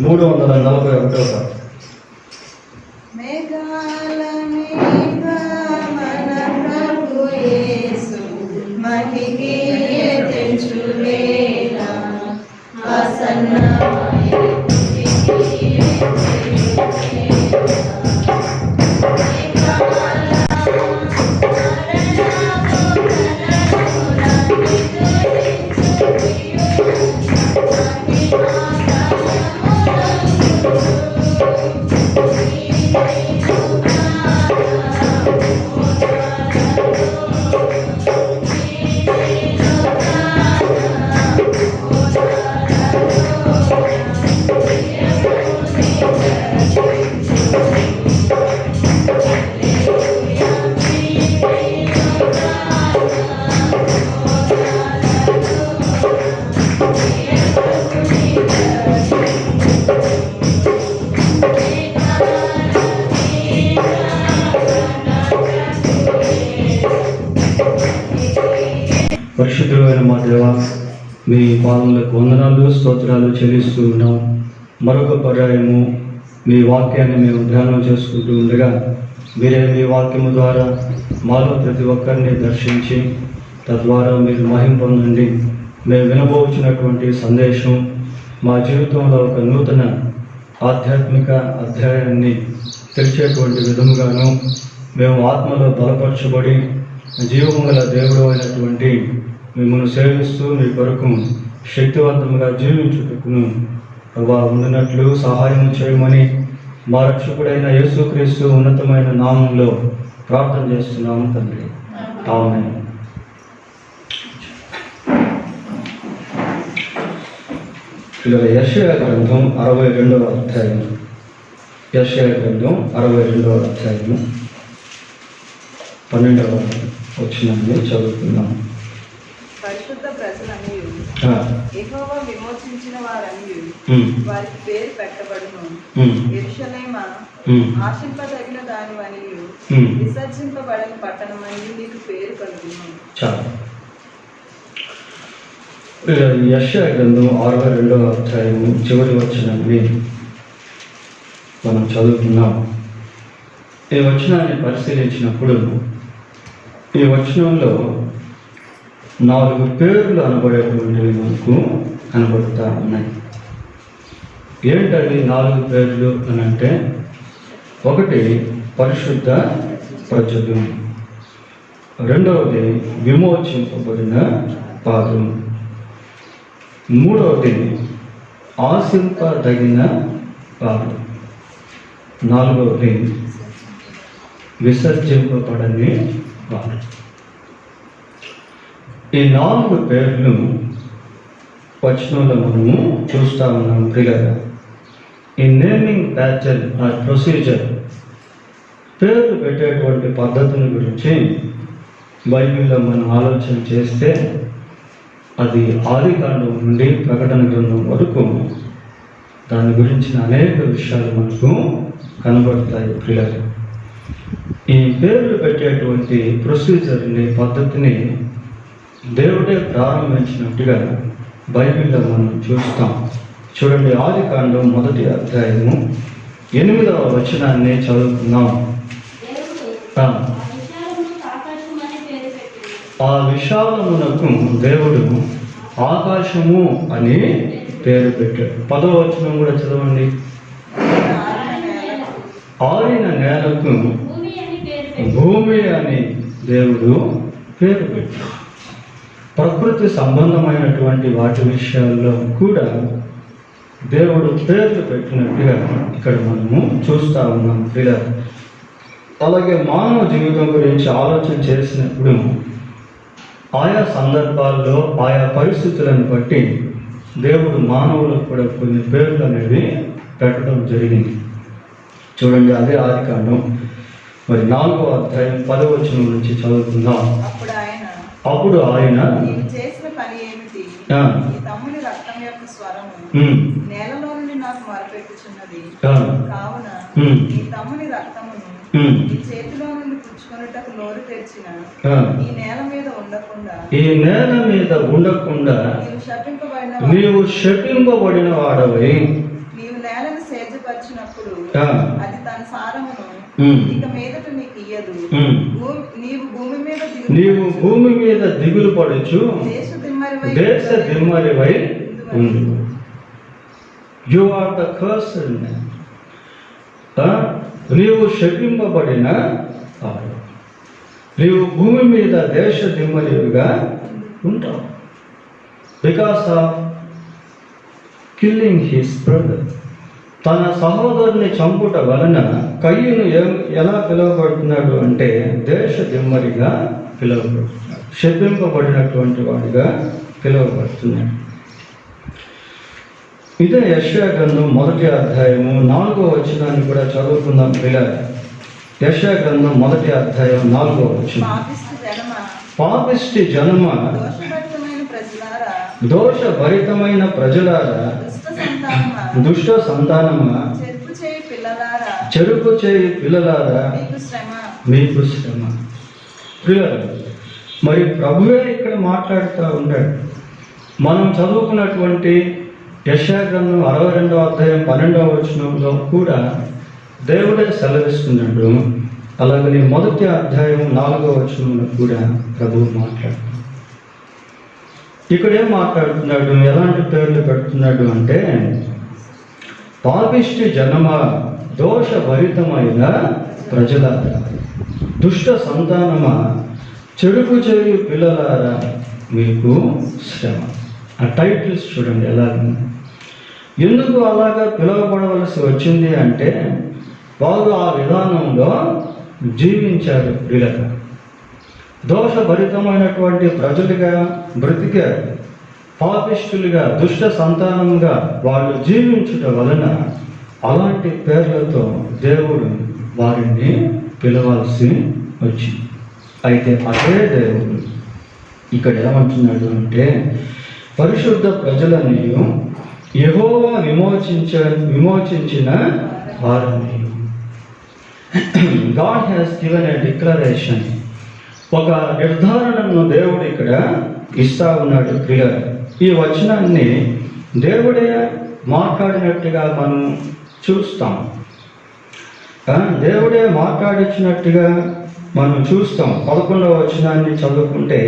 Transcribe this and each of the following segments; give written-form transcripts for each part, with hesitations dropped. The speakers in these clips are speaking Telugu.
341. మేఘాల మీద మన ప్రభు యేసు మహికి తెంచువేళ ఆసన్నమై పరిశుద్ధమైన మా దేవ, మీ పాదములకు వందనాలు స్తోత్రాలు చెల్లిస్తూ ఉన్నాం. మరొక పర్యాయము మీ వాక్యాన్ని మేము ధ్యానం చేసుకుంటూ ఉండగా మీరే మీ వాక్యము ద్వారా మాలో ప్రతి ఒక్కరిని దర్శించి తద్వారా మీరు మహిమ పొందండి. మేము వినబోచున్నటువంటి సందేశం మా జీవితంలో ఒక నూతన ఆధ్యాత్మిక అధ్యాయాన్ని తెరిచేటువంటి విధముగాను మేము ఆత్మలో బలపరచబడి జీవము గల దేవుడు అయినటువంటి మిమ్మల్ని సేవిస్తూ మీ కొరకు శక్తివంతంగా జీవించుటకును ఉండినట్లు సహాయం చేయమని మా రక్షకుడైన యేసుక్రీస్తు ఉన్నతమైన నామంలో ప్రార్థన చేస్తున్నాము తండ్రి. ఆమేన్. యెషయా గ్రంథం 62వ అధ్యాయం. యెషయా గ్రంథం 62వ అధ్యాయము 12వ వచనాన్ని చదువుతున్నాం. పరిశుద్ధ ప్రజలనియు యెహోవా విమోచించిన వారనియు వారికి పేరు పెట్టబడును. యెరూషలేమా, ఆశింపదగిన దానివనియు విసర్జింపబడని పట్టణమని నీకు పేరు కలుగును. యెషయా గ్రంథం 62వ అధ్యాయము చివరి వచనాన్ని మనం చదువుతున్నాం. ఈ వచనాన్ని పరిశీలించినప్పుడు ఈ వచనంలో 4 పేర్లు అనబడేటువంటివి మనకు కనబడుతూ ఉన్నాయి. ఏంటవి 4 పేర్లు అని అంటే, ఒకటి పరిశుద్ధ ప్రజలు, రెండవది విమోచింపబడిన పాదం, మూడవది ఆశింపదగిన పాదం, నాలుగవది విసర్జింపబడని పాదం. ఈ 4 పేర్లు వచనంలో మనము చూస్తూ ఉన్నాం. ప్రియులారా, ఈ నేమింగ్ ప్యాటర్న్ ఆర్ ప్రొసీజర్, పేర్లు పెట్టేటువంటి పద్ధతిని గురించి బైబిల్లో మనం ఆలోచన చేస్తే అది ఆదికాండం నుండి ప్రకటన గ్రంథం వరకు దాని గురించిన అనేక విషయాలు మనకు కనబడతాయి. ప్రియులారా, ఈ పేర్లు పెట్టేటువంటి ప్రొసీజర్ని, పద్ధతిని దేవుడే ప్రారంభించినట్టుగా బైబిల్లో మనం చూస్తాం. చూడండి, ఆదికాండం 1వ అధ్యాయము 8వ వచనాన్ని చదువుతున్నాం. ఆ విశాలమునకు దేవుడు ఆకాశము అని పేరు పెట్టాడు. 10వ వచనం కూడా చదవండి. ఆరిన నేలకు భూమి అని దేవుడు పేరు పెట్టాడు. ప్రకృతి సంబంధమైనటువంటి వాటి విషయాల్లో కూడా దేవుడు పేర్లు పెట్టినట్టుగా ఇక్కడ మనము చూస్తూ ఉన్నాం. అలాగే మానవ జీవితం గురించి ఆలోచన చేసినప్పుడు ఆయా సందర్భాల్లో ఆయా పరిస్థితులను బట్టి దేవుడు మానవులకు కూడా కొన్ని పేర్లు అనేవి పెట్టడం జరిగింది. చూడండి, అదే ఆదికాండం 4వ అధ్యాయం 10వ వచనం నుంచి చదువుకుందాం. అప్పుడు ఆయన చేసిన పని ఏమిటి? ఈ తమ్ముని రక్తం యొక్క స్వరము నేలలో నుండి నాకు మొరపెట్టుచున్నది. కావున ఈ తమ్ముని రక్తమును ఈ చేతిలో నుండి పుచ్చుకొనుటకు నోరు తెరిచిన ఈ నేల మీద ఉండకుండా నీవు శపింపబడిన వాడవై నీవు నేల వచ్చినప్పుడు ఆ. అది తన సారమును ఉమ్. ఇక మీదట నీకు ఇయ్యదు. ఉమ్. నీవు భూమి మీద నీవు భూమి మీద దిగులు పడుచు దేశ దిమ్మరివై ఉండు. You are the cursed man. నీవు శపింపబడిన వాడు. నీవు భూమి మీద దేశ దిమ్మరివిగా ఉంటావు. Because of killing his brother. తన సహోదరుని చంపుట వలన కయ్యూను ఎలా పిలువబడుతున్నాడు అంటే దేశ దిమ్మరిగా పిలువబడుతున్నాడు. శపింపబడినటువంటి వాడిగా పిలువబడుతున్నాడు. ఇదే యెషయా గ్రంథం 1వ అధ్యాయము 4వ వచనాన్ని కూడా చదువుకుందాం పిల్లలు. యెషయా గ్రంథం 1వ అధ్యాయం 4వ వచనం. పాపిష్టి జనమ, దోషభరితమైన ప్రజలారా, దుష్ట సంతానమా, చెరుపు చేయి పిల్లలారా, మీకు శ్రమ. ప్రియులారా, మరి ప్రభువే ఇక్కడ మాట్లాడుతూ ఉన్నాడు. మనం చదువుకున్నటువంటి యెషయా గ్రంథం 62వ అధ్యాయం 12వ వచనంలో కూడా దేవుడే సెలవిస్తున్నాడు. అలాగని 1వ అధ్యాయం 4వ వచనంలో కూడా ప్రభువు మాట్లాడుతున్నాడు. ఇక్కడ ఏం మాట్లాడుతున్నాడు, ఎలాంటి పేర్లు పెడుతున్నాడు అంటే పాపిష్టి జనమ, దోషభరితమైన ప్రజలారా, దుష్ట సంతానమా, చెరుపు చేయు పిల్లలారా, మీకు శ్రమ. ఆ టైటిల్స్ చూడండి ఎలా ఉంది. ఎందుకు అలాగా పిలువబడవలసి వచ్చింది అంటే వారు ఆ విధానంలో జీవించారు. వీళ్ళగా దోషభరితమైనటువంటి ప్రజలుగా బ్రతికారు. పాపిష్టులుగా, దుష్ట సంతానంగా వాళ్ళు జీవించుట వలన అలాంటి పేర్లతో దేవుడు వారిని పిలవాల్సి వచ్చింది. అయితే అదే దేవుడు ఇక్కడ ఏమంటున్నాడు అంటే పరిశుద్ధ ప్రజలని యెహోవా విమోచించిన వారిని. God has given a declaration. ఒక నిర్ధారణను దేవుడు ఇక్కడ ఇస్తా ఉన్నాడు. క్లియర్. ఈ వచనాన్ని దేవుడే మాట్లాడినట్టుగా మనం చూస్తాం. దేవుడే మాట్లాడించినట్టుగా మనం చూస్తాం. 11వ వచనాన్ని చదువుకుంటే,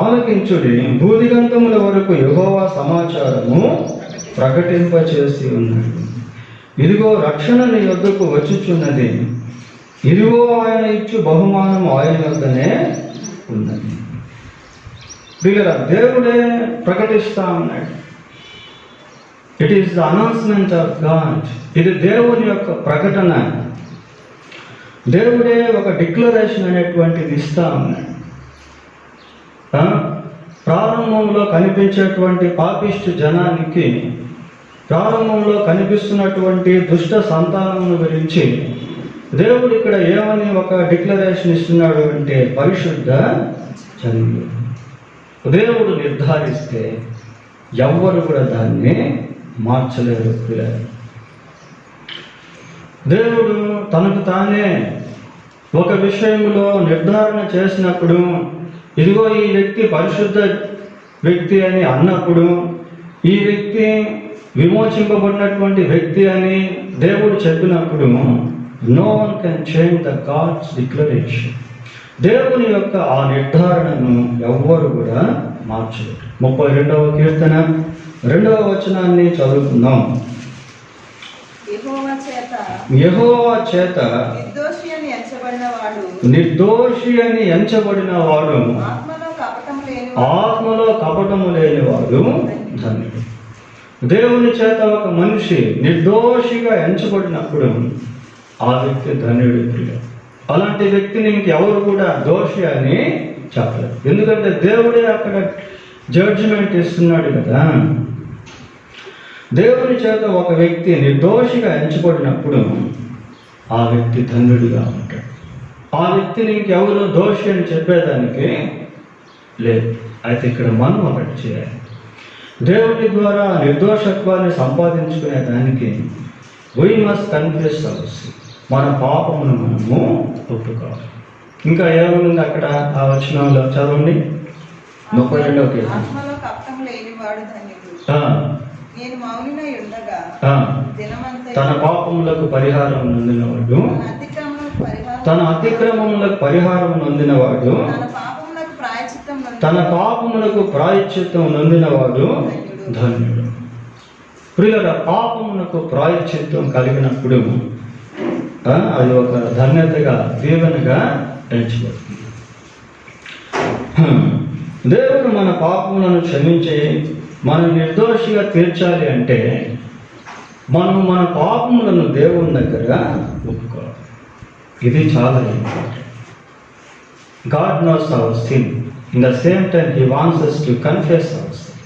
ఆలకించుడి, భూదిగంతముల వరకు యెహోవా సమాచారము ప్రకటింపచేసి ఉన్నాడు. ఇదిగో రక్షణ నీ యొద్దకు వచ్చుచున్నది, ఇదిగో ఆయన ఇచ్చు బహుమానం ఆయన యొద్దనే ఉన్నది. ప్రియులారా, దేవుడే ప్రకటిస్తా ఉన్నాడు. It is the announcement of God. ఇది దేవుని యొక్క ప్రకటన. దేవుడే ఒక డిక్లరేషన్ అనేటువంటిది ఇస్తా ఉన్నాడు. ప్రారంభంలో కనిపించేటువంటి పాపిష్టి జనానికి, ప్రారంభంలో కనిపిస్తున్నటువంటి దుష్ట సంతానం గురించి దేవుడు ఇక్కడ ఏమని ఒక డిక్లరేషన్ ఇస్తున్నాడు అంటే పరిశుద్ధ జనులు. దేవుడు నిర్ధారిస్తే ఎవ్వరు కూడా దాన్ని మార్చలేరు. దేవుడు తనకు తానే ఒక విషయంలో నిర్ధారణ చేసినప్పుడు, ఇదిగో ఈ వ్యక్తి పరిశుద్ధ వ్యక్తి అని అన్నప్పుడు, ఈ వ్యక్తి విమోచింపబడినటువంటి వ్యక్తి అని దేవుడు చెప్పినప్పుడు, no one can change the God's declaration. దేవుని యొక్క ఆ నిర్ధారణను ఎవ్వరు కూడా మార్చలేరు. 32వ కీర్తన 2వ వచనాన్ని చదువుకుందాం. యెహోవా చేత నిర్దోషి అని ఎంచబడిన వాడు, ఆత్మలో కపటము లేనివాడు ధన్యుడు. దేవుని చేత ఒక మనిషి నిర్దోషిగా ఎంచబడినప్పుడు ఆ వ్యక్తి ధన్యుడు. అలాంటి వ్యక్తిని ఇంకెవరు కూడా దోషి అని చెప్పలేదు. ఎందుకంటే దేవుడే అక్కడ జడ్జిమెంట్ ఇస్తున్నాడు కదా. దేవుని చేత ఒక వ్యక్తి నిర్దోషిగా ఎంచబడినప్పుడు ఆ వ్యక్తి ధన్యుడిగా ఉంటాడు. ఆ వ్యక్తిని ఇంకెవరు దోషి అని చెప్పేదానికి లేదు. అయితే ఇక్కడ మనం ఒకటి చేయాలి. దేవుడి ద్వారా నిర్దోషత్వాన్ని సంపాదించుకునే దానికి we must confess hour sin. మన పాపమును మనము ఒప్పుకోవాలి. ఇంకా ఏముంది అక్కడ ఆ వచనంలో చదవండి. 32వ కీర్తన. నేను మౌనినై ఉండగా ఆ, దినమంతయు తన పాపములకు పరిహారం నొందినవాడు, తన అతిక్రమములకు పరిహారం తన అతిక్రమములకు పరిహారం నొందినవాడు, తన పాపములకు ప్రాయశ్చిత్తం నొందినవాడు ధన్యుడు. ప్రియుల పాపమునకు ప్రాయశ్చిత్తం కలిగినప్పుడు అది ఒక ధన్యతగా, దీవెనగా ఎంచబడుతుంది. దేవుడు మన పాపములను క్షమించి మన నిర్దోషిగా తీర్చాలి అంటే మనం మన పాపములను దేవుని దగ్గర ఒప్పుకోవాలి. ఇది చాలా important. God knows our sin. In the same time, He wants us to confess our sin.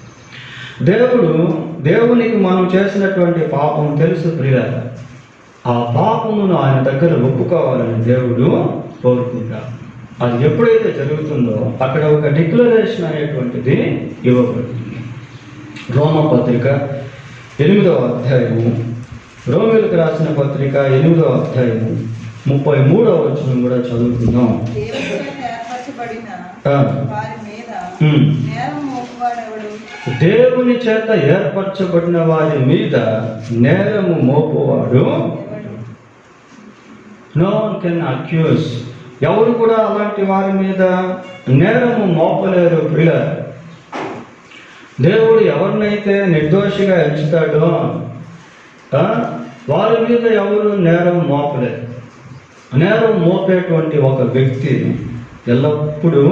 దేవునికి మనం చేసినటువంటి పాపం తెలుసు ప్రియులారా. ఆ పాపమును ఆయన దగ్గర ఒప్పుకోవాలని దేవుడు కోరుకుంటాడు. అది ఎప్పుడైతే జరుగుతుందో అక్కడ ఒక డిక్లరేషన్ అనేటువంటిది ఇవ్వబడుతుంది. రోమపత్రిక 8వ అధ్యాయము, రోమిలకు రాసిన పత్రిక 8వ అధ్యాయము 33వ వచనం కూడా చదువుకుందాం. దేవుని చేత ఏర్పరచబడిన వారి మీద నేరము మోపువాడు నో వన్ కెన్ అక్యూజ్. ఎవరు కూడా అలాంటి వారి మీద నేరము మోపలేరు ప్రియ. దేవుడు ఎవరినైతే నిర్దోషిగా ఎంచుతాడో వారి మీద ఎవరు నేరం మోపలేరు. నేరం మోపేటువంటి ఒక వ్యక్తి ఎల్లప్పుడూ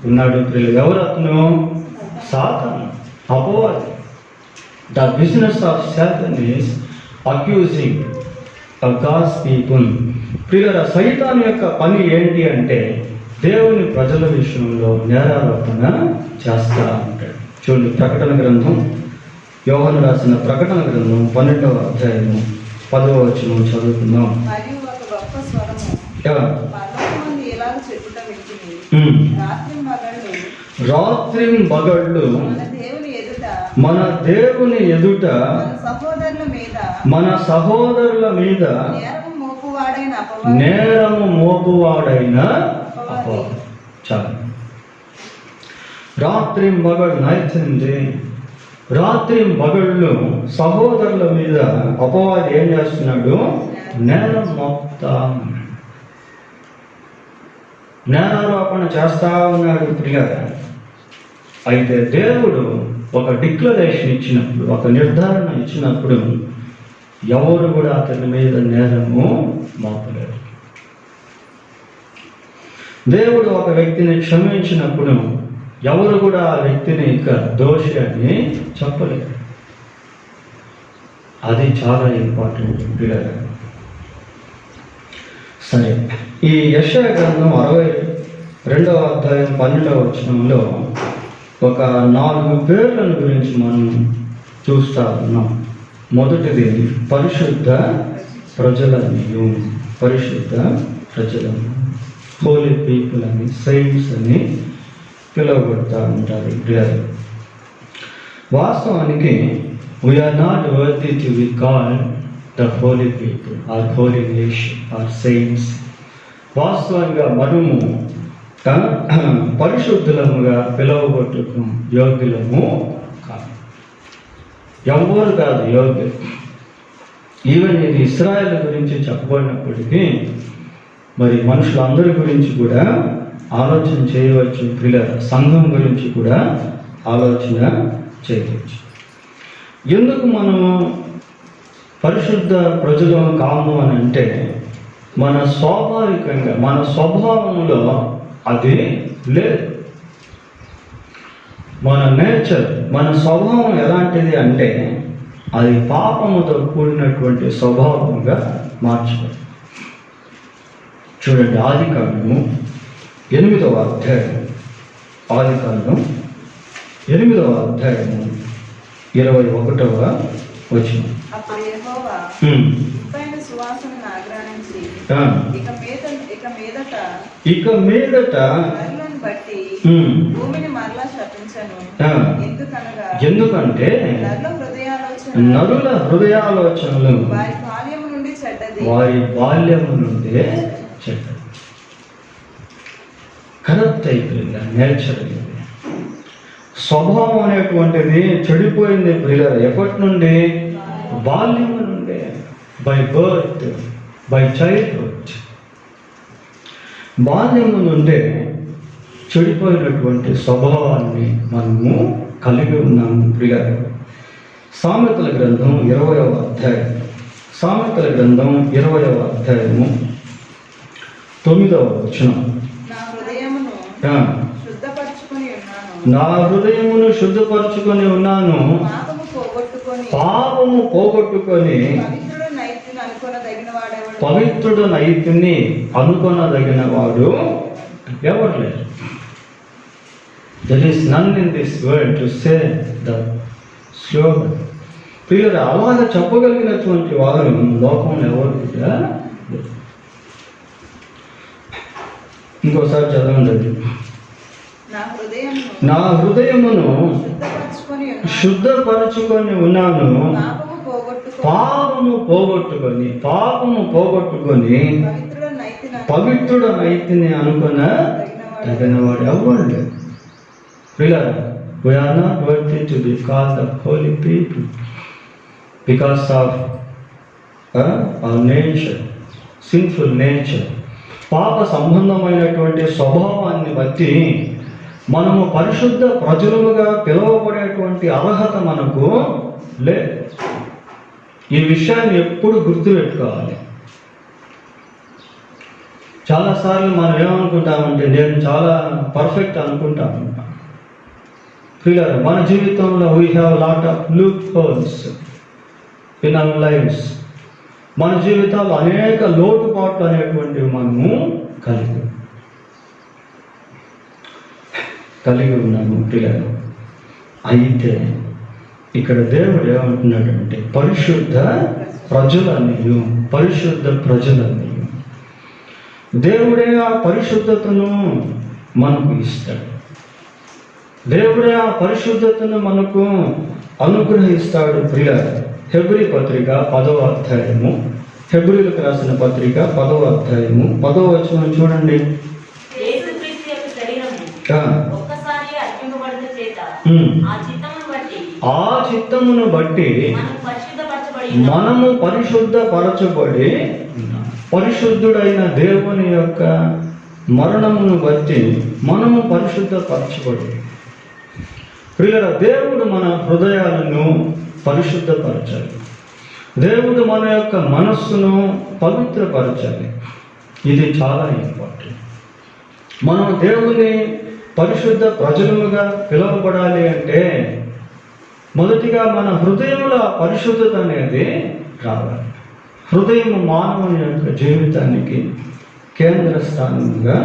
ఉన్నాడు ప్రియులు. ఎవరు అతను? సాతాను, అపవాది. The business of Satan is accusing God's people. ప్రియుల సైతాన్ యొక్క పని ఏంటి అంటే దేవుని ప్రజల విషయంలో నేరారోపణ చేస్తా ఉంటాడు. చూడండి, ప్రకటన గ్రంథం, యోహాను రాసిన ప్రకటన గ్రంథం 12వ అధ్యాయము 10వ వచనం చదువుకుందాం. రాత్రి మగళ్ళు మన దేవుని ఎదుట మన సహోదరుల మీద నేరము మోపువాడైన అపవాది. చాలు. రాత్రి మగళ్ళు, నైట్ అండ్ డే, రాత్రి మగళ్ళు సహోదరుల మీద అపవాది ఏం చేస్తున్నాడు? నేరం మోపుతా, నేరారోపణ చేస్తా ఉన్నాడు ప్రియ. అయితే దేవుడు ఒక డిక్లరేషన్ ఇచ్చినప్పుడు, ఒక నిర్ధారణ ఇచ్చినప్పుడు ఎవరు కూడా అతని మీద నేరము మోపలేరు. దేవుడు ఒక వ్యక్తిని క్షమించినప్పుడు ఎవరు కూడా ఆ వ్యక్తిని ఇక దోషి అని చెప్పలేరు. అది చాలా ఇంపార్టెంట్ పిల్లలు. సరే, ఈ యెషయా గ్రంథం 62వ అధ్యాయం 12వ వచనంలో ఒక 4 పేర్లను గురించి మనం చూస్తా ఉన్నాం. మొదటిది పరిశుద్ధ ప్రజలని, పరిశుద్ధ ప్రజలను, హోలీ పీపుల్ అని, సెయింట్స్ అని పిలువబడతా ఉంటారు. వాస్తవానికి we are not worthy to be called the holy people or holy nation or saints. వాస్తవంగా మనము పరిశుద్ధులముగా పిలువబట్టుకు యోగ్యులము కాదు. ఎవరు కాదు యోగ్యులు. ఈవెన్ ఇది ఇశ్రాయేల్ గురించి చెప్పబడినప్పటికీ మరి మనుషులందరి గురించి కూడా ఆలోచన చేయవచ్చు. పిల్లల సంఘం గురించి కూడా ఆలోచన చేయవచ్చు. ఎందుకు మనము పరిశుద్ధ ప్రజలు కాము అని అంటే మన స్వాభావికంగా, మన స్వభావంలో అది లేదు. మన నేచర్, మన స్వభావం ఎలాంటిది అంటే అది పాపముతో కూడినటువంటి స్వభావంగా మార్చబడింది. చూడండి, ఆదికాండము 8వ అధ్యాయం, ఆదికాండం 8వ అధ్యాయము 21వ వచనం. ఇక మీదట ఎందుకంటే నరుల హృదయాలోచనలు వారి బాల్యము నుండే చెడ్డది. కరప్ట్ అయిపోయింది నేచర్. స్వభావం అనేటువంటిది చెడిపోయింది ప్రియులారా. ఎప్పటి నుండి? బాల్యం నుండి, బై బర్త్, బై చైల్డ్హుడ్. బాల్యము నుండే చెడిపోయినటువంటి స్వభావాన్ని మనము కలిగి ఉన్నాము ప్రియులారా. సామెతల గ్రంథం 20వ అధ్యాయం, సామెతల గ్రంథం 20వ అధ్యాయము 9వ వచనం. నా హృదయమును ఆ, శుద్ధపరచుకొని ఉన్నాను, నా హృదయమును శుద్ధపరచుకొని ఉన్నాను, పాపము పోగొట్టుకొని పాపము పోగొట్టుకొని పవిత్రుడు నైతిని అనుకొనదగిన వాడెవడు? పవిత్రుడు నైతిని అనుకొనదగిన వాడు ఎవరు లేరు. There is none in this world to say the slogan. ప్రియులారా, అలాగా చెప్పగలిగినటువంటి వారు లోకంలో ఎవరు కూడా లేరు. ఇంకోసారి చదవండి. నా హృదయమును నా హృదయమును శుద్ధపరచుకొని ఉన్నాను, శుద్ధపరచుకొని ఉన్నాను, పాపము పోగొట్టుకొని పాపము పోగొట్టుకొని, పాపము పోగొట్టుకొని పవిత్రుడు నైతిని అనుకున్న తగినవాడు ఎవరు లేరు. ప్రియులారా, we are not worthy to be called the holy people because of our nature, sinful nature. పాప సంబంధమైనటువంటి స్వభావాన్ని బట్టి మనము పరిశుద్ధ ప్రజలుగా పిలువబడేటువంటి అర్హత మనకు లేదు. ఈ విషయాన్ని ఎప్పుడు గుర్తుపెట్టుకోవాలి. చాలాసార్లు మనం ఏమనుకుంటామంటే నేను చాలా పర్ఫెక్ట్ అనుకుంటాం. ప్రియులారా, మన జీవితంలో we have lot of loopholes in our lives. మన జీవితాల్లో అనేక లోటుపాట్లు అనేటువంటివి మనము కలిగి ఉన్నాము ప్రియులారా. అయితే ఇక్కడ దేవుడు ఏమంటున్నాడంటే పరిశుద్ధ ప్రజలన్నీయు, పరిశుద్ధ ప్రజలన్నీయు. దేవుడే ఆ పరిశుద్ధతను మనకు ఇస్తాడు. దేవుడే ఆ పరిశుద్ధతను మనకు అనుగ్రహిస్తాడు ప్రియులారా. హెబ్రీ పత్రిక 10వ అధ్యాయము, హెబ్రీలకు రాసిన పత్రిక 10వ అధ్యాయము 10వ వచనం చూడండి. యేసుక్రీస్తు యొక్క శరీరము ఒక్కసారి అర్పింపబడుట చేత ఆ చిత్తమును బట్టి మనము పరిశుద్ధపరచబడి పరిశుద్ధుడైన దేవుని యొక్క మరణమును బట్టి మనము పరిశుద్ధపరచబడి. ప్రియులారా, దేవుడు మన హృదయాలను పరిశుద్ధపరచాలి. దేవుడు మన యొక్క మనస్సును పవిత్రపరచాలి. ఇది చాలా ఇంపార్టెంట్. మనం దేవుని పరిశుద్ధ ప్రజలుగా పిలువబడాలి అంటే మొదటిగా మన హృదయంలో పరిశుద్ధత అనేది రావాలి. హృదయం మానవుని యొక్క జీవితానికి కేంద్ర స్థానంగా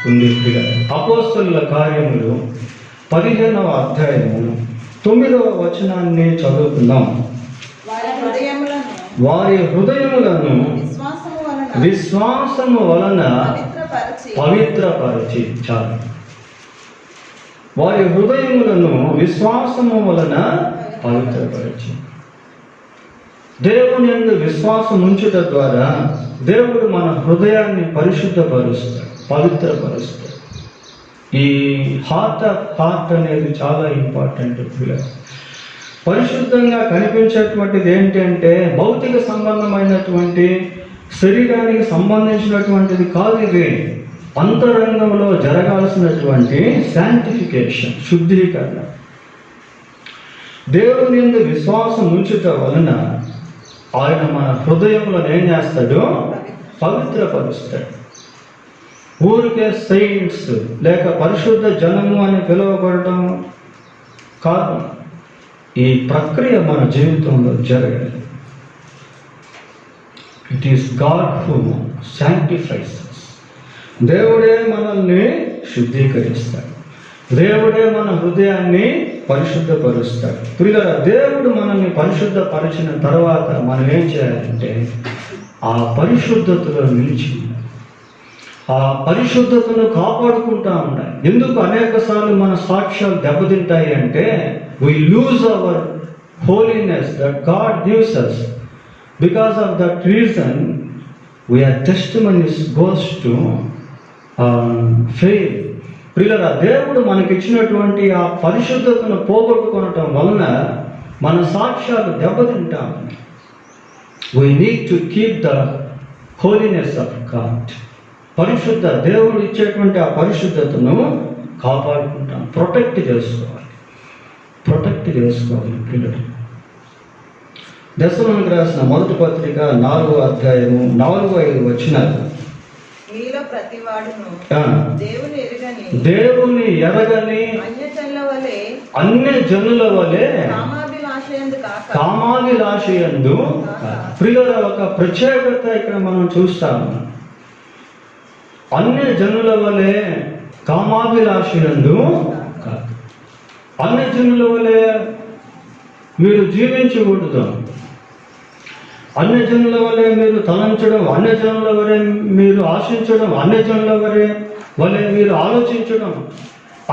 ఉంది. అపోస్తలుల కార్యములు 15వ అధ్యాయము 9వ వచనాన్ని చదువుకుందాం. వారి హృదయములను విశ్వాసము వలన పవిత్రపరచి. చాలు. వారి హృదయములను విశ్వాసము వలన పవిత్రపరచి. దేవుని యందు విశ్వాసం ఉంచుట ద్వారా దేవుడు మన హృదయాన్ని పరిశుద్ధపరుస్తాడు, పవిత్రపరుస్తాడు. ఈ హార్ట్ ఆఫ్ హార్ట్ అనేది చాలా ఇంపార్టెంట్. పరిశుద్ధంగా కనిపించేటువంటిది ఏంటంటే భౌతిక సంబంధమైనటువంటి శరీరానికి సంబంధించినటువంటిది కాదు. ఇది అంతరంగంలో జరగాల్సినటువంటి శాంటిఫికేషన్, శుద్ధీకరణ. దేవుని యందు విశ్వాసం ఉంచుట వలన ఆయన మన హృదయంలో ఏం చేస్తాడు? పవిత్రపరుస్తాడు. ఊరికే సెయింట్స్ లేక పరిశుద్ధ జనము అని పిలువబడటం కాదు. ఈ ప్రక్రియ మన జీవితంలో జరగాలి. It is God who శాంక్టిఫైస్. దేవుడే మనల్ని శుద్ధీకరిస్తాడు. దేవుడే మన హృదయాన్ని పరిశుద్ధపరుస్తాడు. ప్రియులారా, దేవుడు మనల్ని పరిశుద్ధపరిచిన తర్వాత మనం ఏం చేయాలంటే ఆ పరిశుద్ధతలో నిలిచి ఆ పరిశుద్ధతను కాపాడుకుంటా ఉండాలి. ఎందుకు అనేక సార్లు మన సాక్ష్యాలు దెబ్బతింటాయి అంటే we lose our holiness that God gives us. Because of that reason our testimonies goes to fail. ప్రియులారా, దేవుడు మనకిచ్చినటువంటి ఆ పరిశుద్ధతను పోగొట్టుకోవటం వలన మన సాక్ష్యాలు దెబ్బతింటాం. We need to keep the holiness of God. పరిశుద్ధ దేవుడు ఇచ్చేటువంటి ఆ పరిశుద్ధతను కాపాడుకుంటాం, ప్రొటెక్ట్ చేసుకోవాలి పిల్లలు. దశలోనికి రాసిన మొదటి పత్రిక 4వ అధ్యాయము 4-5 వచనాలు. మీలో ప్రతివాడును దేవుని ఎరగని అన్య జనుల వలె కామాభిలాషయందు. ప్రియుల ఒక ప్రత్యేకత ఇక్కడ మనం చూస్తాము. అన్య జనుల వలె కామాభిలాషయందు కాదు. అన్య జనుల వలె మీరు జీవించకూడదు. అన్య జనుల వలె మీరు తలంచడం, అన్య జనుల వలె మీరు ఆశించడం, అన్య జనుల వలె మీరు ఆలోచించడం,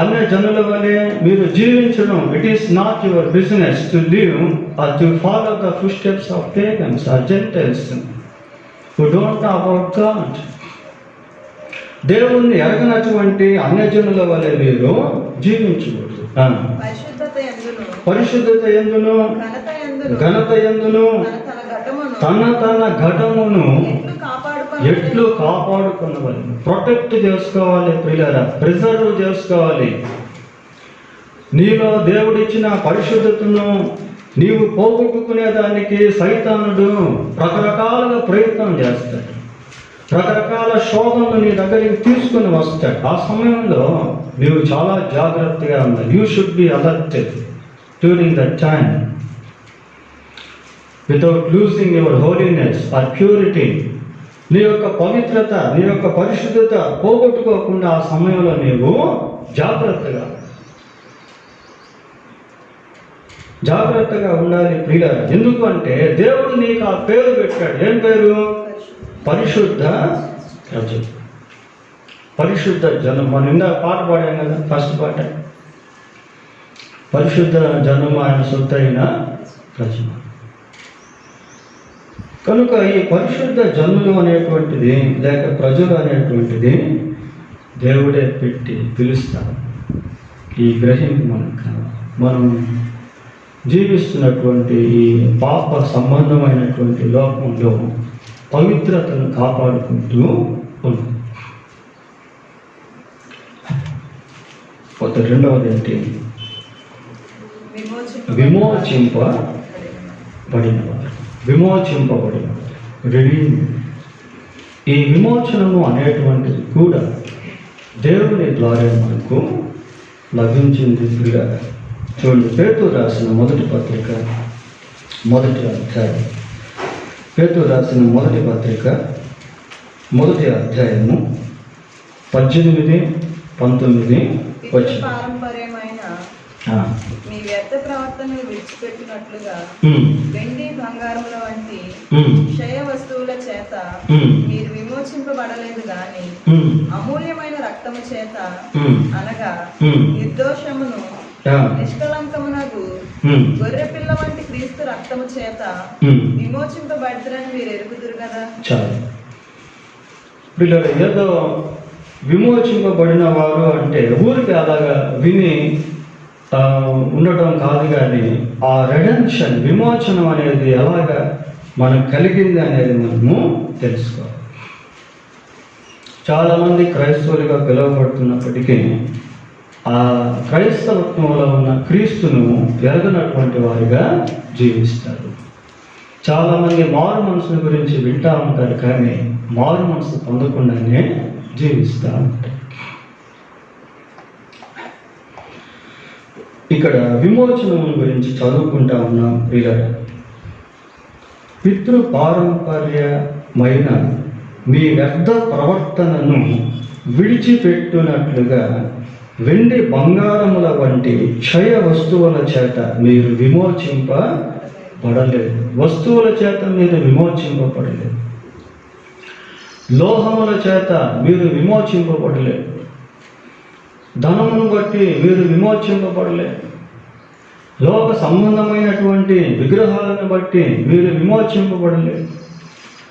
అన్య జనుల వలె మీరు జీవించడం. It is not your business to live or to follow the footsteps of pagans or gentiles who don't know about God. దేవుణ్ణి ఎరగనటువంటి అన్యజనుల వలె మీరు జీవించకూడదు. పరిశుద్ధత ఎందును ఘనత ఎందును తన ఘటమును ఎట్లు కాపాడుకున్నవాళ్ళు. ప్రొటెక్ట్ చేసుకోవాలి ప్రియులారా, ప్రిజర్వ్ చేసుకోవాలి. నీలో దేవుడిచ్చిన పరిశుద్ధతను నీవు పోగొట్టుకునేదానికి సైతానుడు రకరకాలుగా ప్రయత్నం చేస్తాడు. రకరకాల శోధనలు నీ దగ్గరికి తీసుకుని వస్తాడు. ఆ సమయంలో నీవు చాలా జాగ్రత్తగా ఉండాలి. You should be alerted during that time without losing your holiness or purity. నీ యొక్క పవిత్రత, నీ యొక్క పరిశుద్ధత పోగొట్టుకోకుండా ఆ సమయంలో నీవు జాగ్రత్తగా ఉండాలి ప్రియులారా. ఎందుకు అంటే దేవుడు నీకు ఆ పేరు పెట్టాడు. ఏం పేరు? పరిశుద్ధ ప్రజలు, పరిశుద్ధ జనం. మనం ఇందాక పాట పాడాం కదా, ఫస్ట్ పాట. పరిశుద్ధ జనము ఆయన సొత్తైన ప్రజలు. కనుక ఈ పరిశుద్ధ జనులు అనేటువంటిది లేక ప్రజలు అనేటువంటిది దేవుడే పెట్టి పిలుస్తాడు. ఈ గ్రహింపు మనకు కావాలి. మనం జీవిస్తున్నటువంటి ఈ పాప సంబంధమైనటువంటి లోకంలో పవిత్రతను కాపాడుకుంటూ ఉన్నాం. రెండవది ఏంటి? విమోచింపబడిన రెడీమ్. ఈ విమోచనము అనేటువంటిది కూడా దేవుని ద్వారా మనకు లభించింది. చూడండి, పేతురు రాసిన మొదటి పత్రిక 1వ అధ్యాయం. పేతురు రాసిన మొదటి పత్రిక 1వ అధ్యాయము 18-19 వచ్చి. మీ వ్యర్థ ప్రవర్తనను విడిచిపెట్టినట్లుగా వెండి బంగారముల వంటి క్షయ వస్తువుల చేత మీరు విమోచింపబడలేదు గాని అమూల్యమైన రక్తము చేత, అనగా నిర్దోషమును నిష్కలంకమునగు గొర్రె పిల్ల వంటి క్రీస్తు రక్తము చేత విమోచింపబడతారని మీరు ఎరుగుదురు కదా. చాలు పిల్లలు, ఏదో విమోచింపబడిన వారు అంటే ఊరికి అలాగా విని ఉండటం కాదు, కానీ ఆ రెడెంప్షన్, విమోచనం అనేది ఎలాగా మనకు కలిగింది అనేది మనము తెలుసుకోవాలి. చాలామంది క్రైస్తవులుగా పిలువబడుతున్నప్పటికీ ఆ క్రైస్తవత్వంలో ఉన్న క్రీస్తును ఎరగనటువంటి వారిగా జీవిస్తారు. చాలామంది మారు మనసుల గురించి వింటూ ఉంటారు, కానీ మారు మనసు పొందకుండానే జీవిస్తూ ఉంటారు. ఇక్కడ విమోచనం గురించి చదువుకుంటా ఉన్నాం ప్రియులారా. పితృ పారంపర్యమైన మీ వ్యర్థ ప్రవర్తనను విడిచిపెట్టునట్లుగా వెండి బంగారముల వంటి క్షయ వస్తువుల చేత మీరు విమోచింపబడలేదు. వస్తువుల చేత మీరు విమోచింపబడలేదు. లోహముల చేత మీరు విమోచింపబడలేదు. ధనమును బట్టి మీరు విమోచింపబడలేదు. లోక సంబంధమైనటువంటి విగ్రహాలను బట్టి మీరు విమోచింపబడలేదు.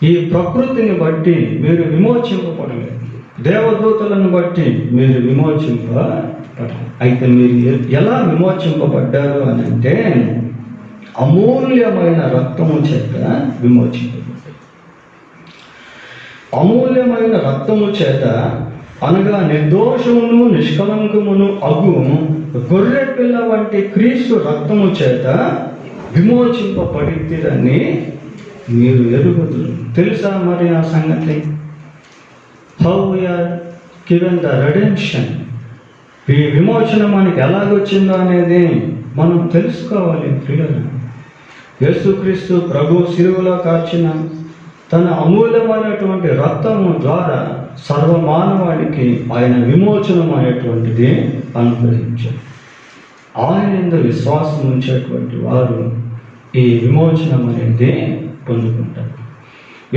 ఈ ప్రకృతిని బట్టి మీరు విమోచింపబడలేదు. దేవదూతలను బట్టి మీరు విమోచింపబడ్డారు. అయితే మీరు ఎలా విమోచింపబడ్డారు అని అంటే అమూల్యమైన రక్తము చేత విమోచింపబడ్డారు. అమూల్యమైన రక్తము చేత అనగా నిర్దోషమును నిష్కలంకమును అగు గొర్రె పిల్ల వంటి క్రీస్తు రక్తము చేత విమోచింపబడితిరని మీరు ఎరుగుదురు. తెలుసా మరి ఆ సంగతి? How we are given the redemption. ఈ విమోచన మనకి ఎలాగొచ్చిందో అనేది మనం తెలుసుకోవాలి ప్రియులారా. యేసుక్రీస్తు ప్రభు శిలువలో కార్చిన తన అమూల్యమైనటువంటి రక్తము ద్వారా సర్వమానవాడికి ఆయన విమోచనం అనేటువంటిది అనుగ్రహించారు. ఆయన యందు విశ్వాసం ఉంచేటువంటి వారు ఈ విమోచనం అనేది పొందుకుంటారు.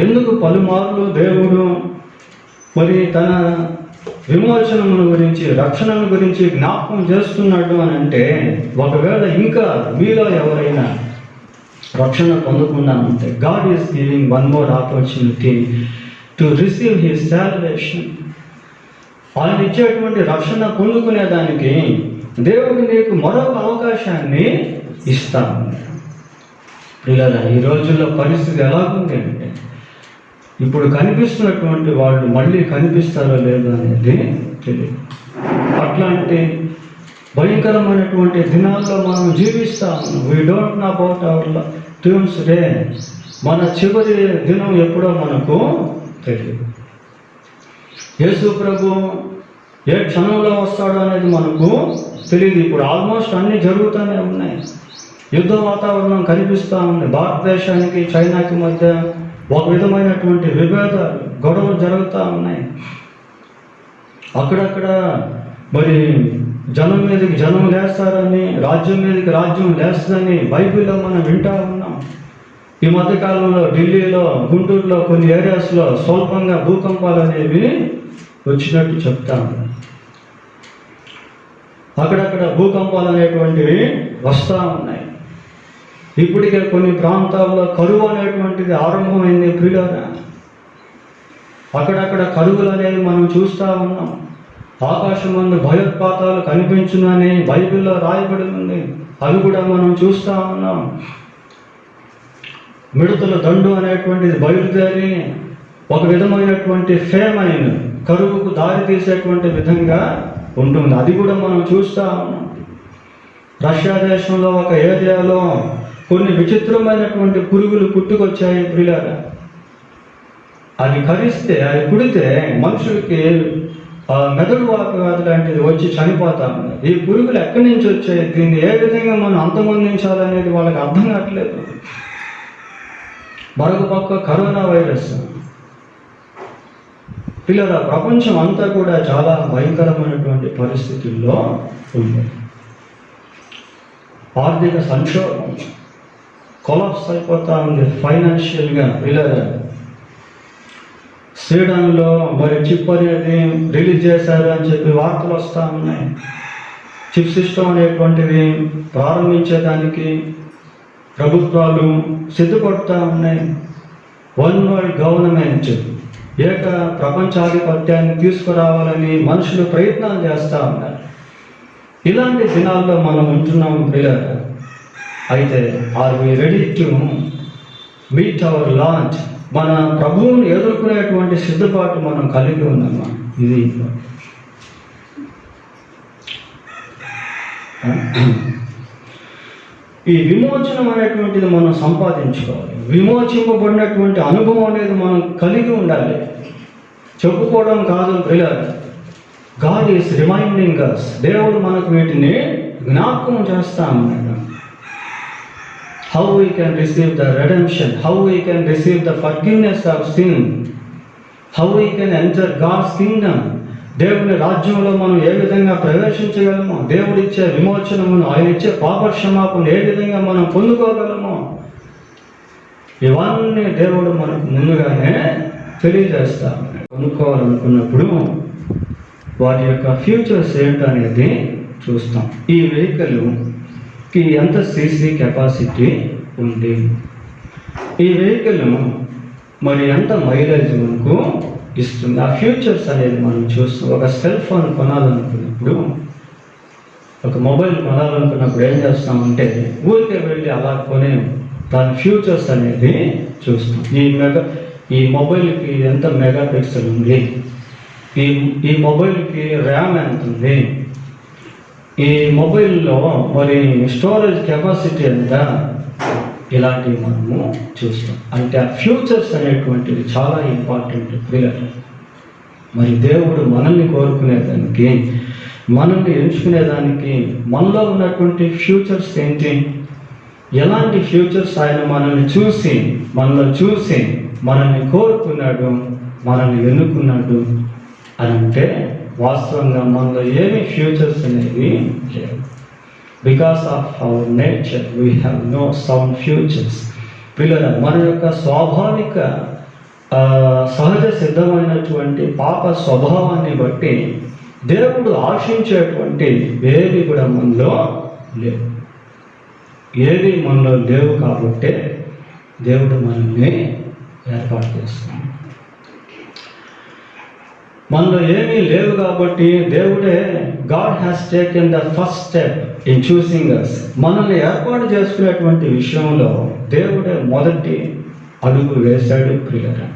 ఎందుకు పలుమార్లు దేవుడు మరి తన విమోచనమును గురించి, రక్షణను గురించి జ్ఞాపకం చేస్తున్నాడు అని అంటే, ఒకవేళ ఇంకా మీలో ఎవరైనా రక్షణ పొందకుండా ఉంటే, God is giving one more opportunity to receive his salvation. ఆయన ఇచ్చేటువంటి రక్షణ పొందుకునేదానికి దేవుడు నీకు మరొక అవకాశాన్ని ఇస్తాను. పిల్లల ఈ రోజుల్లో పరిస్థితి ఎలాగుంది అంటే, ఇప్పుడు కనిపిస్తున్నటువంటి వాళ్ళు మళ్ళీ కనిపిస్తారో లేదో అనేది తెలియదు. అట్లాంటి భయంకరమైనటువంటి దినాల్లో మనం జీవిస్తాము. We don't know about our tunes day. మన చివరి దినం ఎప్పుడో మనకు తెలియదు. యేసు ప్రభు ఏ క్షణంలో వస్తాడో అనేది మనకు తెలియదు. ఇప్పుడు ఆల్మోస్ట్ అన్నీ జరుగుతూనే ఉన్నాయి. యుద్ధ వాతావరణం కనిపిస్తూ ఉంది. భారతదేశానికి చైనాకి మధ్య ఒక విధమైనటువంటి విభేదాలు, గొడవలు జరుగుతూ ఉన్నాయి. అక్కడక్కడ మరి జనం మీదకి జనం లేస్తారని, రాజ్యం మీదకి రాజ్యం లేస్తుందని బైబిల్లో మనం వింటూ ఉన్నాం. ఈ మధ్యకాలంలో ఢిల్లీలో, గుంటూరులో కొన్ని ఏరియాస్లో స్వల్పంగా భూకంపాలు అనేవి వచ్చినట్టు చెప్తాను. అక్కడక్కడ భూకంపాలు అనేటువంటివి వస్తూ ఉన్నాయి. ఇప్పటికే కొన్ని ప్రాంతాల్లో కరువు అనేటువంటిది ఆరంభమైంది ప్రియులారా. అక్కడక్కడ కరువులు అనేవి మనం చూస్తూ ఉన్నాం. ఆకాశమందు భయోత్పాతాలు కనిపించునని బైబిల్లో రాయబడి ఉంది. అవి కూడా మనం చూస్తూ ఉన్నాం. మిడతల దండు అనేటువంటిది బయలుదేరి ఒక విధమైనటువంటి ఫేమైన్, కరువుకు దారి తీసేటువంటి విధంగా ఉంటుంది. అది కూడా మనం చూస్తూ ఉన్నాం. రష్యా దేశంలో ఒక ఏరియాలో కొన్ని విచిత్రమైనటువంటి పురుగులు పుట్టుకొచ్చాయి ప్రియులారా. అది కరిస్తే, అది కుడితే మనుషులకి మెదడు వాపు వ్యాధి లాంటిది వచ్చి చనిపోతా ఉన్నాయి. ఈ పురుగులు ఎక్కడి నుంచి వచ్చాయి, దీన్ని ఏ విధంగా మనం అంతమొందించాలనేది వాళ్ళకి అర్థం కావట్లేదు. మరొక పక్క కరోనా వైరస్. పిల్లల ప్రపంచం అంతా కూడా చాలా భయంకరమైనటువంటి పరిస్థితుల్లో ఉంది. ఆర్థిక సంక్షోభం కొలాప్స్ అయిపోతా ఉంది ఫైనాన్షియల్గా. పిల్లల స్వీడన్లో మరి చిప్ అనేది రిలీజ్ చేశారు అని చెప్పి వార్తలు వస్తూ ఉన్నాయి. చిప్ సిస్టమ్ అనేటువంటివి ప్రారంభించేదానికి ప్రభుత్వాలు సిద్ధపడుతూ ఉన్నాయి. వన్ వరల్డ్ గవర్నమెంట్, ఏక ప్రపంచాధిపత్యాన్ని తీసుకురావాలని మనుషులు ప్రయత్నాలు చేస్తూ ఉన్నారు. ఇలాంటి దినాల్లో మనం ఉంటున్నాం పిల్లలు. అయితే are we ready to meet our Lord? మన ప్రభువుని ఎదుర్కొనేటువంటి సిద్ధపాటు మనం కలిగి ఉన్నామా? ఇది ఈ విమోచనం అనేటువంటిది మనం సంపాదించుకోవాలి. విమోచింపబడినటువంటి అనుభవం అనేది మనం కలిగి ఉండాలి. చెప్పుకోవడం కాదు పిల్లలు. God is reminding us. దేవుడు మనకు వీటిని జ్ఞాపకం చేస్తా ఉన్నాడు. How we can receive the redemption, how we can receive the forgiveness of sin, how we can enter God's kingdom. దేవుని రాజ్యంలో మనం ఏ విధంగా ప్రవేశించగలమో, దేవుడిచ్చే విమోచనమును, ఆయన ఇచ్చే పాప క్షమాపణ ఏ విధంగా మనం పొందుకోగలమో, ఇవన్నీ దేవుడు మనకు ముందుగానే తెలియజేస్తా. కొనుక్కోవాలనుకున్నప్పుడు వాటి యొక్క ఫ్యూచర్స్ ఏంటనేది చూస్తాం. ఈ వెహికల్కి ఎంత సీసీ కెపాసిటీ ఉంది, ఈ వెహికల్ మరి ఎంత మైలేజ్ మనకు ఇస్తుంది. ఆ ఫ్యూచర్స్ అనేది మనం చూస్తాం. ఒక సెల్ ఫోన్ కొనాలనుకున్నప్పుడు, ఒక మొబైల్ కొనాలనుకున్నప్పుడు ఏం చేస్తామంటే ఊరికే వెళ్ళి అలా కొని దాని ఫ్యూచర్స్ అనేది చూస్తాం. ఈ మొబైల్కి ఎంత మెగా పిక్సెల్ ఉంది, ఈ మొబైల్కి ర్యామ్ ఎంత ఉంది, ఈ మొబైల్లో మరి స్టోరేజ్ కెపాసిటీ ఎంత, ఇలాంటివి మనము చూస్తాం. అంటే ఆ ఫ్యూచర్స్ అనేటువంటివి చాలా ఇంపార్టెంట్ పిల్లలు. మరి దేవుడు మనల్ని కోరుకునేదానికి, మనల్ని ఎంచుకునేదానికి మనలో ఉన్నటువంటి ఫ్యూచర్స్ ఏంటి, ఎలాంటి ఫ్యూచర్స్ ఆయన మనల్ని చూసి మనల్ని కోరుకున్నాడు, మనల్ని ఎన్నుకున్నాడు అని అంటే వాస్తవంగా మనలో ఏమి ఫ్యూచర్స్ అనేవి లేవు. Because of our nature we have no sound futures. పిల్లల మన యొక్క స్వాభావిక సహజ సిద్ధమైనటువంటి పాప స్వభావాన్ని బట్టి దేవుడు ఆశించేటువంటి ఏవి కూడా మనలో లేవు. ఏవి మనలో లేవు కాబట్టే దేవుడు మనల్ని ఏర్పాటు చేస్తున్నాడు. మనలో ఏమీ లేవు కాబట్టి దేవుడే, God has taken the first step in choosing us. మనల్ని ఏర్పాటు చేసుకునేటువంటి విషయంలో దేవుడే మొదటి అడుగు వేశాడు ప్రియులరా.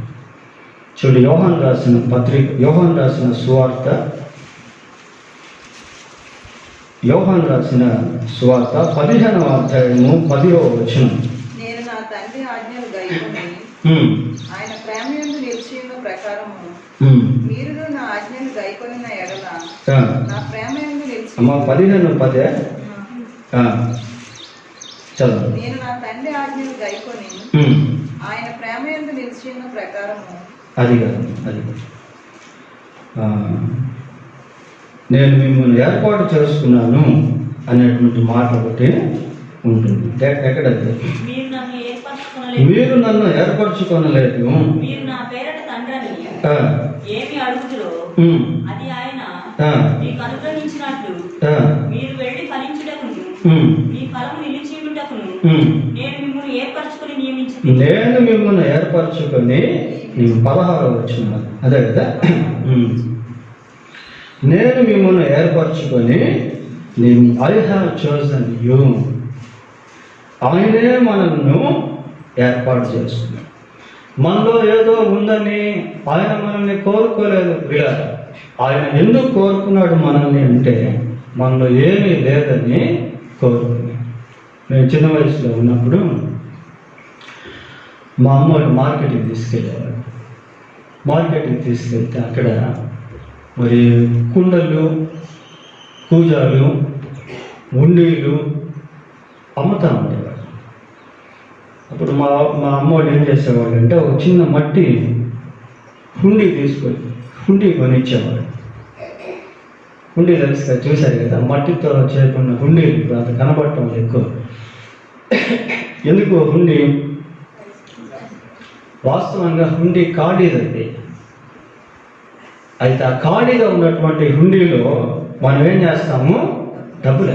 చూడు, యోహాను రాసిన సువార్త 15వ అధ్యాయము 10వ వచనం. నేను నా తండ్రి ఆజ్ఞలు గైకొని ఆయన ప్రేమ యందు నిలిచి ఉన్న ప్రకారము మీరు నా ఆజ్ఞలు గైకొనిన ఎడల నా ప్రేమ యందు నిలిచి. 15:10 చదువు. నేను నా తండ్రి ఆజ్ఞలు గైకొని ఆయన ప్రేమ యందు నిలిచి ఉన్న ప్రకారము. అది కాదు, అది నేను మిమ్మల్ని ఏర్పాటు చేసుకున్నాను అనేటువంటి మాట ఒకటి ఉంటుంది. ఎక్కడది? మీరు నన్ను ఏర్పరచుకోనలేదు, మీరు నా పేరట తండ్రిని ఏమి అడుగుతురో అది ఆయన మీకు అనుగ్రహించినట్లు మీరు వెళ్ళి ఫలించుటకును మీ ఫలము నిలిచియుటకును నేను మిమ్మల్ని ఏర్పరచుకొని నియమించి. నేను మిమ్మల్ని ఏర్పరచుకొని 16వ వచనం అదే కదా. నేను మిమ్మల్ని ఏర్పరచుకొని ఐ హ్యావ్ చోజన్ యూ. ఆయనే మనల్ని ఏర్పాటు చేస్తున్నాడు. మనలో ఏదో ఉందని ఆయన మనల్ని కోరుకోలేదు పిల్లలు. ఆయన ఎందుకు కోరుకున్నాడు మనల్ని అంటే మనలో ఏమీ లేదని కోరుకున్నాడు. నేను చిన్న వయసులో ఉన్నప్పుడు మా అమ్మ మార్కెట్కి తీసుకెళ్ళేవాడు. మార్కెట్కి తీసుకెళ్తే అక్కడ మరి కుండలు, కూజాలు, ఉండీలు అమ్ముతా ఉండేవాడు. అప్పుడు మా అమ్మవాడు ఏం చేసేవాడు అంటే ఒక చిన్న మట్టి హుండీ కొనిచ్చేవాడు. హుండీ తెలుసు, చూశారు కదా, మట్టితో చేయకుండా హుండీలు ఇప్పుడు అంత కనబడటం ఎక్కువ. ఎందుకు హుండీ? వాస్తవంగా హుండీ ఖాళీదండి. అయితే ఆ ఖాళీగా ఉన్నటువంటి హుండీలో మనం ఏం చేస్తాము? డబ్బులు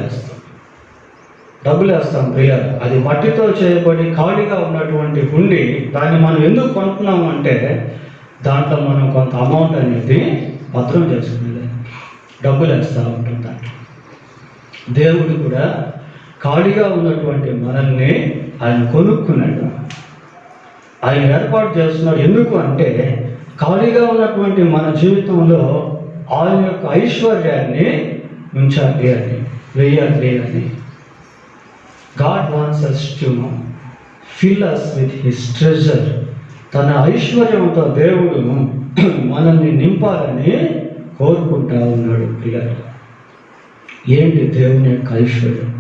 వేస్తాం ప్రియాలు. అది మట్టితో చేయబడి ఖాళీగా ఉన్నటువంటి హుండీ, దాన్ని మనం ఎందుకు కొంటున్నాము అంటే దాంట్లో మనం కొంత అమౌంట్ అనేది భద్రం చేసుకునేది, డబ్బులు వేస్తూ ఉంటాం దాంట్లో. దేవుడు కూడా ఖాళీగా ఉన్నటువంటి మనల్ని ఆయన కొనుక్కున్నాడు, ఆయన ఏర్పాటు చేస్తున్నాడు. ఎందుకు అంటే ఖాళీగా ఉన్నటువంటి మన జీవితంలో ఆయన యొక్క ఐశ్వర్యాన్ని ఉంచాలి అని, వేయాలి అని. God wants us to fill us with his treasure. తన ఐశ్వర్యంతో దేవుడు మనల్ని నింపాలని కోరుకుంటా ఉన్నాడు పిల్లలు. ఏంటి దేవుని యొక్క ఐశ్వర్యం?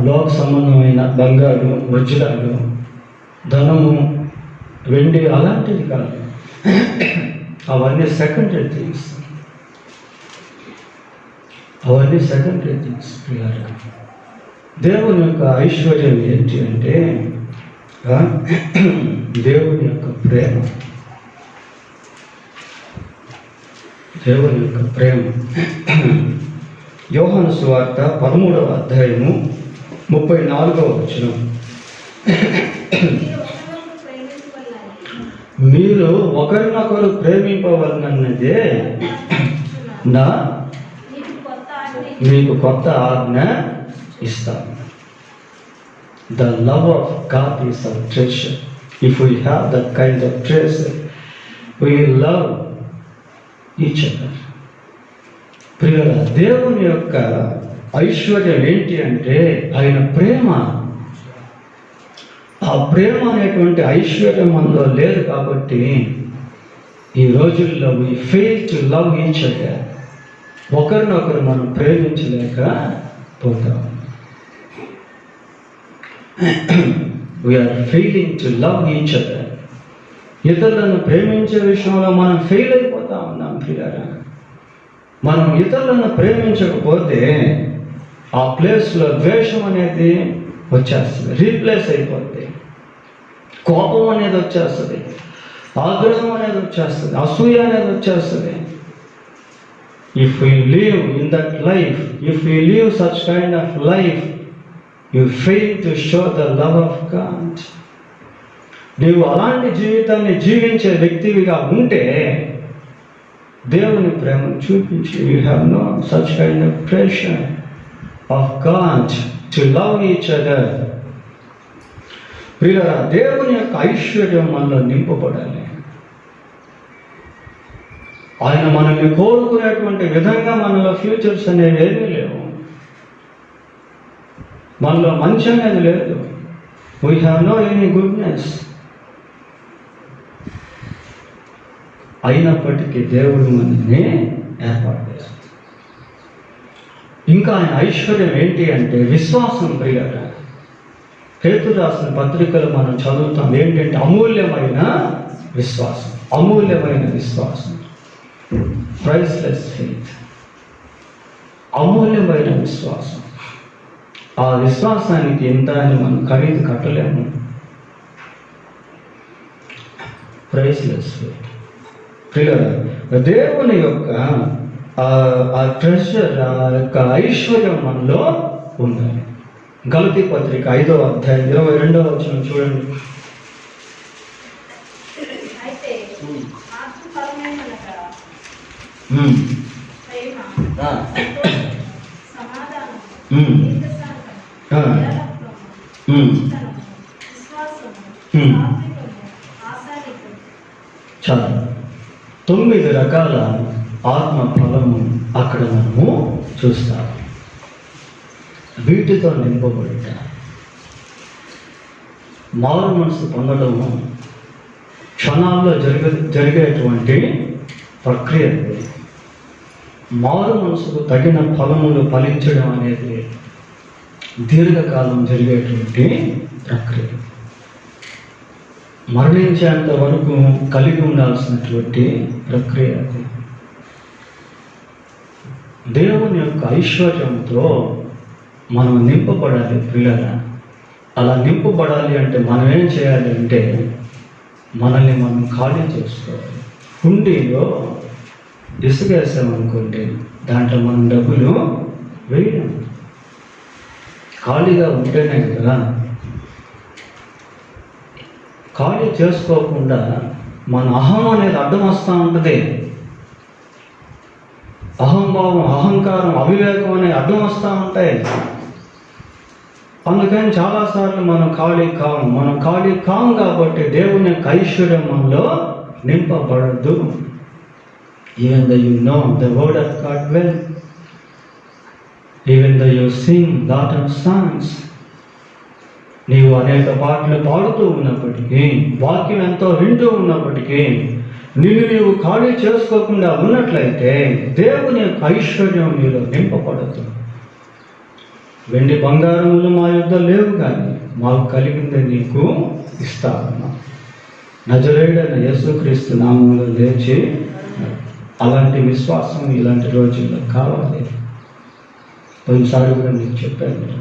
లోక సంబంధమైన బంగారు, వజ్రాలు, ధనము, వెండి అలాంటిది కాదు. అవన్నీ సెకండరీ థింగ్స్. పిల్లలు, దేవుని యొక్క ఐశ్వర్యం ఏంటి అంటే దేవుని యొక్క ప్రేమ. యోహాను సువార్త 13వ అధ్యాయము 34వ వచనం. మీరు ఒకరినొకరు ప్రేమింపవలనన్నదే నా మీకు కొత్త ఆజ్ఞ ఇస్తాను. The love of God is our treasure. If we have that kind of treasure, we will love each other. ప్రియుల, దేవుని యొక్క ఐశ్వర్యం ఏంటి అంటే ఆయన ప్రేమ. ఆ ప్రేమ అనేటువంటి ఐశ్వర్యం మనలో లేదు కాబట్టి ఈ రోజుల్లో we fail to love each other. ఒకరినొకరు మనం ప్రేమించలేక పోతాం. We are failing to love each other. ఇతరులను ప్రేమించే విషయంలో మనం ఫెయిల్ అయిపోతా ఉన్నాం ప్రియులారా. మనం ఇతరులను ప్రేమించకపోతే ఆ ప్లేస్లో ద్వేషం అనేది వచ్చేస్తుంది, రీప్లేస్ అయిపోద్ది. కోపం అనేది వచ్చేస్తుంది, ఆగ్రహం అనేది వచ్చేస్తుంది, అసూయ అనేది వచ్చేస్తుంది. If we live in that life, if we live such kind of life, you fail to show the love of God. నీవు అలాంటి జీవితాన్ని జీవించే వ్యక్తివిగా ఉంటే దేవుని ప్రేమను చూపించి you have no such kind of pressure of God to love each other. ప్రియులారా, దేవుని యొక్క ఐశ్వర్యం మనలో నింపబడాలి. ఆయన మనల్ని కోరుకునేటువంటి విధంగా మనలో ఫ్యూచర్స్ అనేవి ఏమీ లేవు, మనలో మంచి అనేది లేదు. We have no any goodness. అయినప్పటికీ దేవుడు మనల్ని ఏర్పాటు చేస్తాడు. ఇంకా ఆయన ఐశ్వర్యం ఏంటి అంటే విశ్వాసం. ప్రియులారా, పేతురు రాసిన పత్రికలు మనం చదువుతాం ఏంటంటే అమూల్యమైన విశ్వాసం, అమూల్యమైన విశ్వాసం, ప్రైస్లెస్ ఫెయిత్, అమూల్యమైన విశ్వాసం. ఆ విశ్వాసానికి ఎంత అని మనం ఖరీదు కట్టలేము. Priceless faith. ప్రియులారా, దేవుని యొక్క ఆ ట్రెజర్, ఆ యొక్క ఐశ్వర్యం మనలో ఉండాలి. గలతీ పత్రిక 5వ అధ్యాయం 22వ వచనం చూడండి. చాలా 9 రకాల ఆత్మ ఫలము అక్కడ మనము చూస్తాము. వీటితో నింపబడుట, మారు మనసు పొందడము క్షణాల్లో జరిగేటువంటి ప్రక్రియ. మారు మనసుకు తగిన ఫలములు ఫలించడం అనేది దీర్ఘకాలం జరిగేటువంటి ప్రక్రియ. మరణించేంత వరకు కలిగి ఉండాల్సినటువంటి ప్రక్రియ అది. దేవుని యొక్క ఐశ్వర్యంతో మనం నింపబడాలి ప్రియులారా. అలా నింపబడాలి అంటే మనం ఏం చేయాలి అంటే మనల్ని మనం ఖాళీ చేసుకోవాలి. హుండీలో ఇసుక వేసామనుకోండి, దాంట్లో మనం డబ్బులు వేయడం. ఖాళీగా ఉంటేనే కదా. ఖాళీ చేసుకోకుండా మన అహం అనేది అడ్డం వస్తూ ఉంటుంది. అహంభావం, అహంకారం, అవివేకం అనే అడ్డం వస్తూ ఉంటాయి. అందుకని చాలాసార్లు మనం ఖాళీ కాము కాబట్టి దేవుని యొక్క ఐశ్వర్యం మనలో నింపబడదు. Even though you know the word of God well, even though you sing lot of songs, నీవు అనేక పాటలు పాడుతూ ఉన్నప్పటికీ, వాక్యం ఎంతో వింటూ ఉన్నప్పటికీ, నీవు ఖాళీ చేసుకోకుండా ఉన్నట్లయితే దేవుని యొక్క ఐశ్వర్యం నీలో నింపబడదు. వెండి బంగారములు మా యొద్ద లేవు, కానీ మాకు కలిగిందే నీకు ఇస్తాను. నజరేయుడైన యేసుక్రీస్తు నామములో లేచి. అలాంటి విశ్వాసం ఇలాంటి రోజుల్లో కావాలి. కొన్నిసార్లు కూడా మీకు చెప్పాను,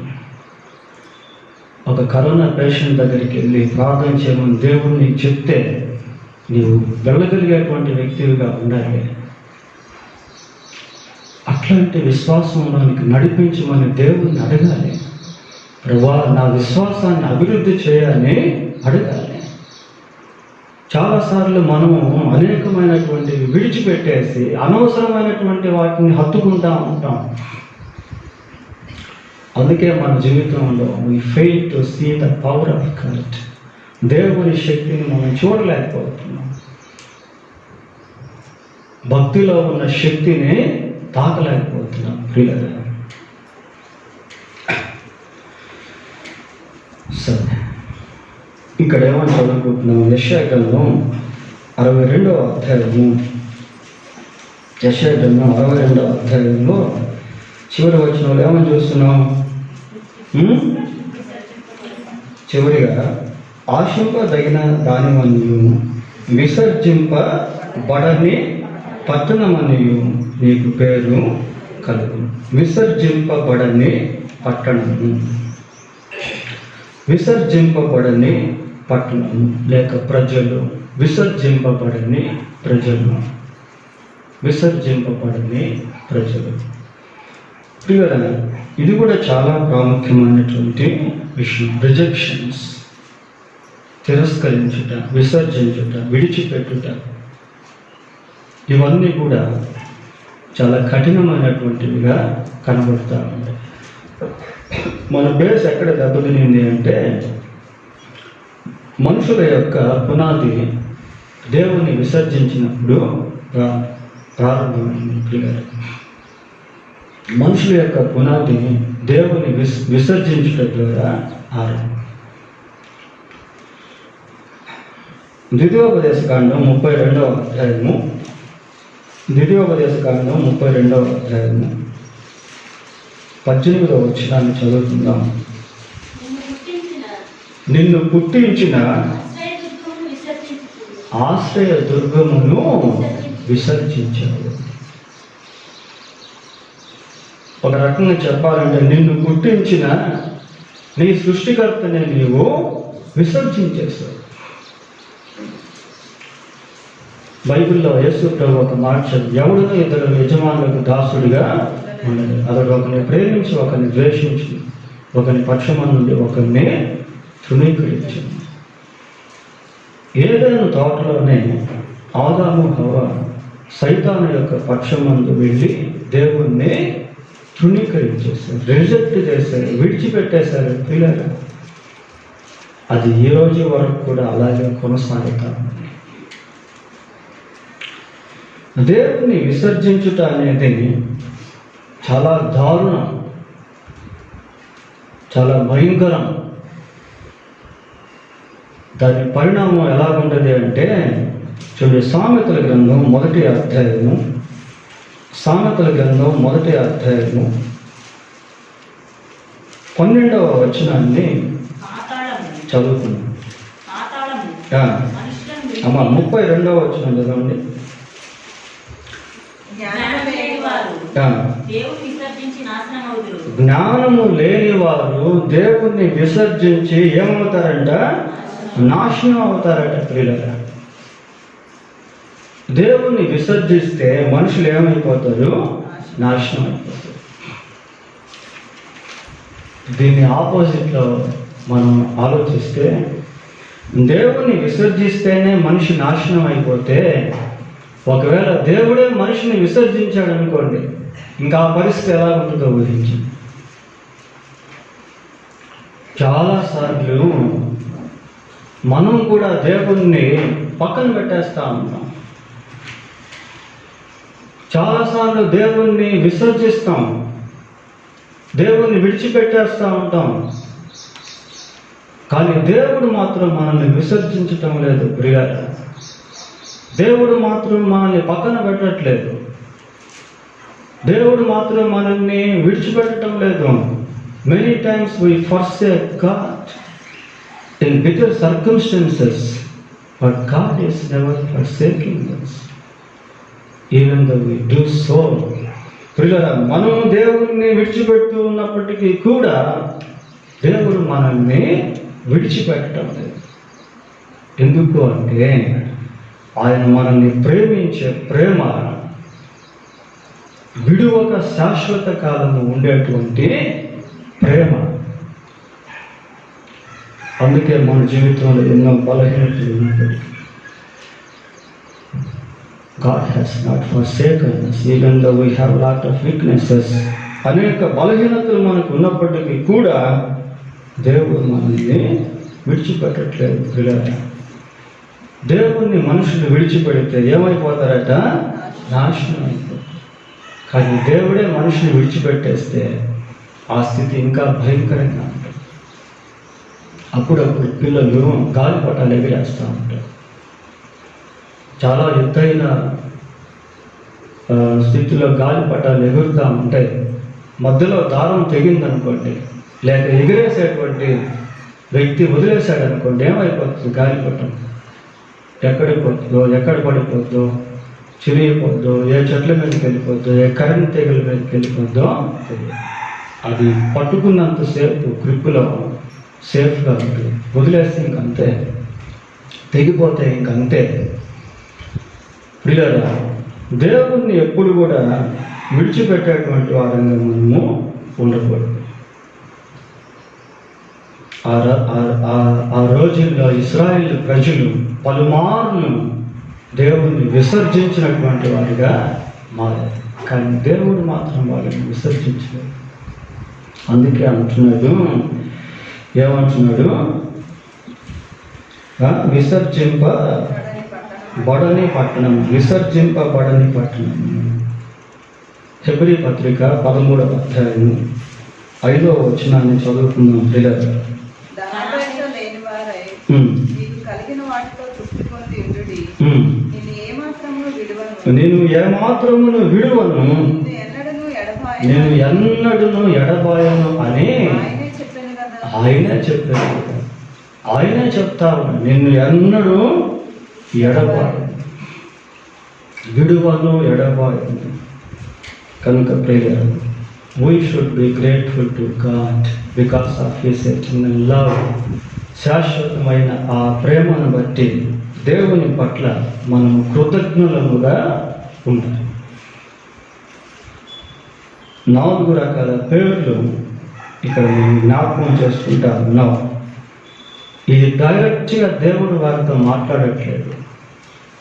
ఒక కరోనా పేషెంట్ దగ్గరికి వెళ్ళి ప్రార్థన చేయమని దేవుడు నీకు చెప్తే నీవు వెళ్ళగలిగేటువంటి వ్యక్తివిగా ఉండాలి. అట్లాంటి విశ్వాసంలోనికి నడిపించమని దేవుడిని అడగాలి. ప్రభువా, నా విశ్వాసాన్ని అభివృద్ధి చేయాలని అడగాలి. చాలాసార్లు మనము అనేకమైనటువంటివి విడిచిపెట్టేసి అనవసరమైనటువంటి వాటిని హత్తుకుంటా ఉంటాం. అందుకే మన జీవితంలో we fail to see the power of God. దేవుని శక్తిని మనం చూడలేకపోతున్నాం. భక్తిలో ఉన్న శక్తిని తాకలేకపోతున్నాం ప్రియులారా. సరే, ఇక్కడ ఏమని చదువుకుంటున్నాం? యెషయా గ్రంథం 62వ అధ్యాయము. యెషయా గ్రంథం 62వ అధ్యాయంలో చివరి వచనంలో ఏమని చూస్తున్నాం? చివరిగా ఆశింపదగిన దానివనియు విసర్జింపబడని పట్టణమనియు నీకు పేరు కలుగు. విసర్జింపబడని పట్టణము, విసర్జింపబడని పట్టణము లేక ప్రజలు, విసర్జింపబడని ప్రజలు, విసర్జింపబడని ప్రజలు. ప్రియులారా, ఇది కూడా చాలా ప్రాముఖ్యమైనటువంటి విషయం. రిజెక్షన్స్, తిరస్కరించుట, విసర్జించుట, విడిచిపెట్టుట, ఇవన్నీ కూడా చాలా కఠినమైనటువంటివిగా కనబడుతూ ఉంటాయి. మన బేస్ ఎక్కడ దెబ్బతినింది అంటే మనుషుల యొక్క పునాది దేవుని విసర్జించినప్పుడు ప్రారంభమైంది. ప్రియులారా, మనుషుల యొక్క పునాది దేవుని విసర్జించడం ద్వారా ఆరంభం. ద్వితీయోపదేశకాండం 32వ అధ్యాయము, ద్వితీయోపదేశకాండం 32వ అధ్యాయము 18వ వచనాన్ని చదువుకుందాం. నిన్ను పుట్టించిన ఆశ్రయ దుర్గమును విసర్జించావు. ఒక రకంగా చెప్పాలంటే నిన్ను పుట్టించిన నీ సృష్టికర్తనే నీవు విసర్జించేశావు. బైబిల్లో యేసు ప్రభు ఒక మాట చెప్పి, ఎవడనో ఇద్దరు యజమానులకు దాసుడిగా ఉండదు. అతడు ఒకరిని ప్రేమించి ఒకరిని ద్వేషించి ఒకరిని పక్షమం నుండి ఒకరిని తృణీకరించు. ఏదైనా తోటలోనే ఆదాము హవ్వ సైతాను యొక్క పక్షమందు వెళ్ళి దేవుణ్ణి తృణీకరించేశారు, రిజెక్ట్ చేశారు, విడిచిపెట్టేశారు. పిల్లలు, అది ఈ రోజు వరకు కూడా అలాగే కొనసాగుతాం. దేవుణ్ణి విసర్జించుట అనేది చాలా దారుణం, చాలా భయంకరం. దాని పరిణామం ఎలాగుంటుంది అంటే చూడండి, సామెతల గ్రంథం 1వ అధ్యాయము, సామెతల గ్రంథం 1వ అధ్యాయము 12వ వచనాన్ని చదువుకున్నాం. అమ్మా 32వ వచనం చదవండి. జ్ఞానము లేని వారు దేవుణ్ణి విసర్జించి ఏమవుతారంట? నాశనం అవుతారట. ప్రియులారా, దేవుణ్ణి విసర్జిస్తే మనుషులు ఏమైపోతారు? నాశనం అయిపోతారు. దీని ఆపోజిట్లో మనం ఆలోచిస్తే, దేవుణ్ణి విసర్జిస్తేనే మనిషి నాశనం అయిపోతే, ఒకవేళ దేవుడే మనిషిని విసర్జించాడు అనుకోండి, ఇంకా ఆ పరిస్థితి ఎలా ఉంటుందో ఊహించి. చాలాసార్లు మనం కూడా దేవుణ్ణి పక్కన పెట్టేస్తూ ఉంటాం. చాలాసార్లు దేవుణ్ణి విసర్జిస్తాం, దేవుణ్ణి విడిచిపెట్టేస్తూ ఉంటాం. కానీ దేవుడు మాత్రం మనల్ని విసర్జించటం లేదు. ప్రియులారా, దేవుడు మాత్రం మనల్ని పక్కన పెట్టట్లేదు. దేవుడు మాత్రం మనల్ని విడిచిపెట్టడం లేదు. Many times we forsake God in bitter circumstances, but God is never forsaking us, even though we do so. ప్రియులారా, మనం దేవుణ్ణి విడిచిపెడుతూ ఉన్నప్పటికీ కూడా దేవుడు మనల్ని విడిచిపెట్టడం లేదు. ఎందుకు అంటే ఆయన మనల్ని ప్రేమించే ప్రేమ విడువక శాశ్వత కాలము ఉండేటువంటి ప్రేమ. అందుకే మన జీవితంలో ఎన్నో బలహీనతలు ఉన్నప్పటికీ, God has not forsaken us, even though we have a lot of weaknesses. అనేక బలహీనతలు మనకు ఉన్నప్పటికీ కూడా దేవుడు మనల్ని విడిచిపెట్టట్లేదు పిల్లలు. దేవుణ్ణి మనుషులు విడిచిపెడితే ఏమైపోతారట? నాశనం అయిపోతారు. కానీ దేవుడే మనుషుని విడిచిపెట్టేస్తే ఆ స్థితి ఇంకా భయంకరంగా ఉంటుంది. అప్పుడప్పుడు పిల్లలు గాలిపటాలు ఎగిరేస్తూ ఉంటారు. చాలా ఎత్తైన స్థితిలో గాలిపటాలు ఎగురుతూ ఉంటాయి. మధ్యలో దారం తెగిందనుకోండి, లేక ఎగిరేసేటువంటి వ్యక్తి వదిలేశాడనుకోండి, ఏమైపోతుంది? గాలిపటం ఎక్కడికి పోతుందో, ఎక్కడ పడిపోద్దో, చిరిగిపోద్దో, ఏ చెట్ల మీదకి వెళ్ళిపోద్దో, ఏ కరెంట్ తీగల మీదకి వెళ్ళిపోద్దో తెలియదు. అది పట్టుకున్నంతసేపు గ్రిప్పులో సేఫ్గా ఉంటుంది. వదిలేస్తే ఇంకంతే, తెగిపోతే ఇంకంతే. పిల్లరా, దేవుణ్ణి ఎప్పుడు కూడా విడిచిపెట్టేటువంటి వారంగా మనము ఉండకూడదు. ఆ రోజుల్లో ఇశ్రాయేలు ప్రజలు పలుమార్లు దేవుణ్ణి విసర్జించినటువంటి వారిగా మారారు. కానీ దేవుడు మాత్రం వాళ్ళని విసర్జించలేదు. అందుకే అంటున్నాడు, ఏమంటున్నాడు? విసర్జింపబడని పట్టణం, విసర్జింపబడని పట్టణం. హెబ్రీ పత్రిక 13వ అధ్యాయం 5వ వచనాన్ని చదువుకుందాం పిల్లలు. ధనాపేక్ష లేని వారై మీకు కలిగిన వాటితో తృప్తి పొంది ఉండుడి. నేను ఏమాత్రమును విడువను, నేను ఎన్నడూను ఎడబాయను అని ఆయనే చెప్పాను. ఆయనే చెప్తారు, నిన్ను ఎన్నడూ ఎడబాయను, విడువను, ఎడబాయను. కనుక prayer, we should be grateful to God because of His eternal love. శాశ్వతమైన ఆ ప్రేమను బట్టి దేవుని పట్ల మనం కృతజ్ఞులముగా ఉండాలి. 4 రకాల పేర్లు ఇక్కడ మనం జ్ఞాపకం చేసుకుంటా ఉన్నాం. ఇది డైరెక్ట్గా దేవుడు వారితో మాట్లాడట్లేదు.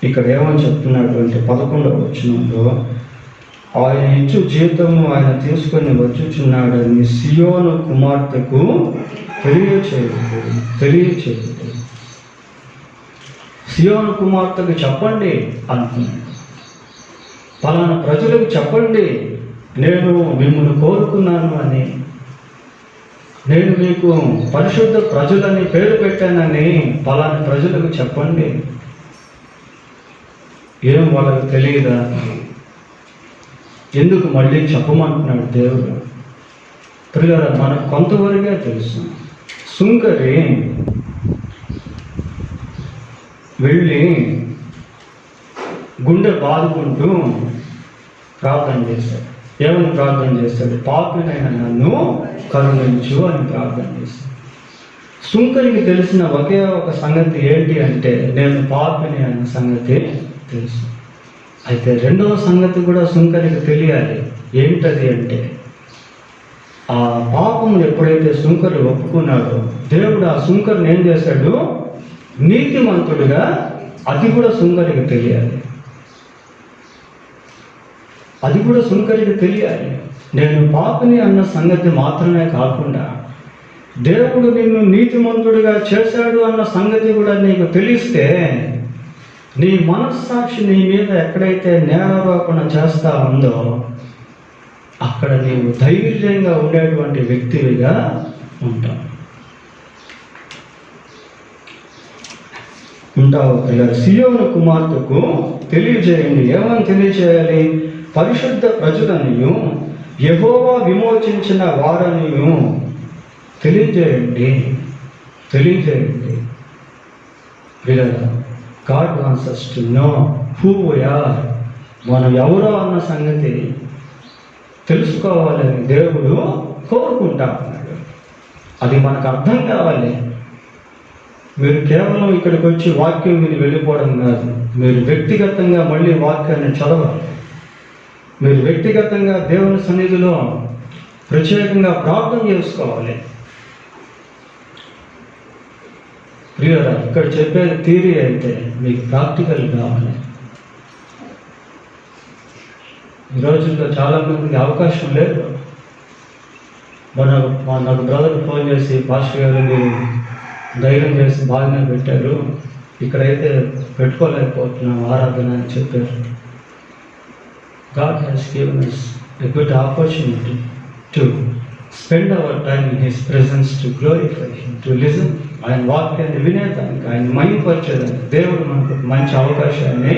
ఇక్కడ ఏమని చెప్తున్నాడు అంటే 11వ వచనంలో, ఆయన ఇచ్చు జీతము ఆయన తీసుకొని వచ్చుచున్నాడని సియోను కుమార్తెకు తెలియచేయదు. సియోను కుమార్తెకు చెప్పండి అనుకున్నాడు. పలానా ప్రజలకు చెప్పండి, నేను మిమ్మల్ని కోరుకున్నాను అని, నేను మీకు పరిశుద్ధ ప్రజలని పేరు పెట్టానని పలానా ప్రజలకు చెప్పండి. ఏం వాళ్ళకు తెలియదా? ఎందుకు మళ్ళీ చెప్పమంటున్నాడు దేవుడు? ప్రియులారా, మనకు కొంతవరకే తెలుసు. సుంకరి వెళ్ళి గుండె బాదుకుంటూ ప్రార్థన చేశాడు. ఏమని ప్రార్థన చేశాడు? పాపినైనా నన్ను కరుణించు అని ప్రార్థన చేశాడు. సుంకరికి తెలిసిన ఒకే ఒక సంగతి ఏంటి అంటే, నేను పాపిని అన్న సంగతి తెలుసు. అయితే రెండవ సంగతి కూడా సుంకరికి తెలియాలి. ఏంటది అంటే, ఆ పాపం ఎప్పుడైతే సుంకరు ఒప్పుకున్నాడో దేవుడు ఆ సుంకరిని ఏం చేశాడు? నీతిమంతుడుగా. అది కూడా సుంకరికి తెలియాలి. అది కూడా సుంకరికి తెలియాలి. నేను పాపిని అన్న సంగతి మాత్రమే కాకుండా దేవుడు నిన్ను నీతిమంతుడిగా చేశాడు అన్న సంగతి కూడా నీకు తెలిస్తే, నీ మనస్సాక్షి నీ మీద ఎక్కడైతే నేరారోపణ చేస్తా ఉందో అక్కడ నీవు ధైర్యంగా ఉండేటువంటి వ్యక్తివిగా ఉంటావు. పిల్లలు, సియోను కుమార్తెకు తెలియజేయండి. ఏమని తెలియజేయాలి? పరిశుద్ధ ప్రజలనియు యెహోవా విమోచించిన వారనియు తెలియజేయండి. పిల్లలు, God wants us to know who we are. మనం ఎవరో అన్న సంగతి తెలుసుకోవాలని దేవుడు కోరుకుంటా ఉన్నాడు. అది మనకు అర్థం కావాలి. మీరు కేవలం ఇక్కడికి వచ్చి వాక్యం విని వెళ్ళిపోవడం కాదు. మీరు వ్యక్తిగతంగా మళ్ళీ వాక్యాన్ని చదవాలి. మీరు వ్యక్తిగతంగా దేవుని సన్నిధిలో ప్రత్యేకంగా ప్రార్థన చేసుకోవాలి. ప్రియులారా, ఇక్కడ చెప్పేది థియరీ అయితే మీకు ప్రాక్టికల్ కావాలి. ఈ రోజుల్లో చాలామందికి అవకాశం లేదు. నాకు బ్రదర్ ఫోన్ చేసి, పాస్టర్ గారు మీరు ధైర్యం చేసి బాగానే పెట్టారు, ఇక్కడైతే పెట్టుకోలేకపోతున్నాం ఆరాధన అని చెప్పారు. God has given us a good opportunity to spend our time in His presence, to glorify Him, to listen. ఆయన వాక్యాన్ని వినేదానికి, ఆయన మహిమపరిచేదానికి దేవుడు మనకు మంచి అవకాశాన్ని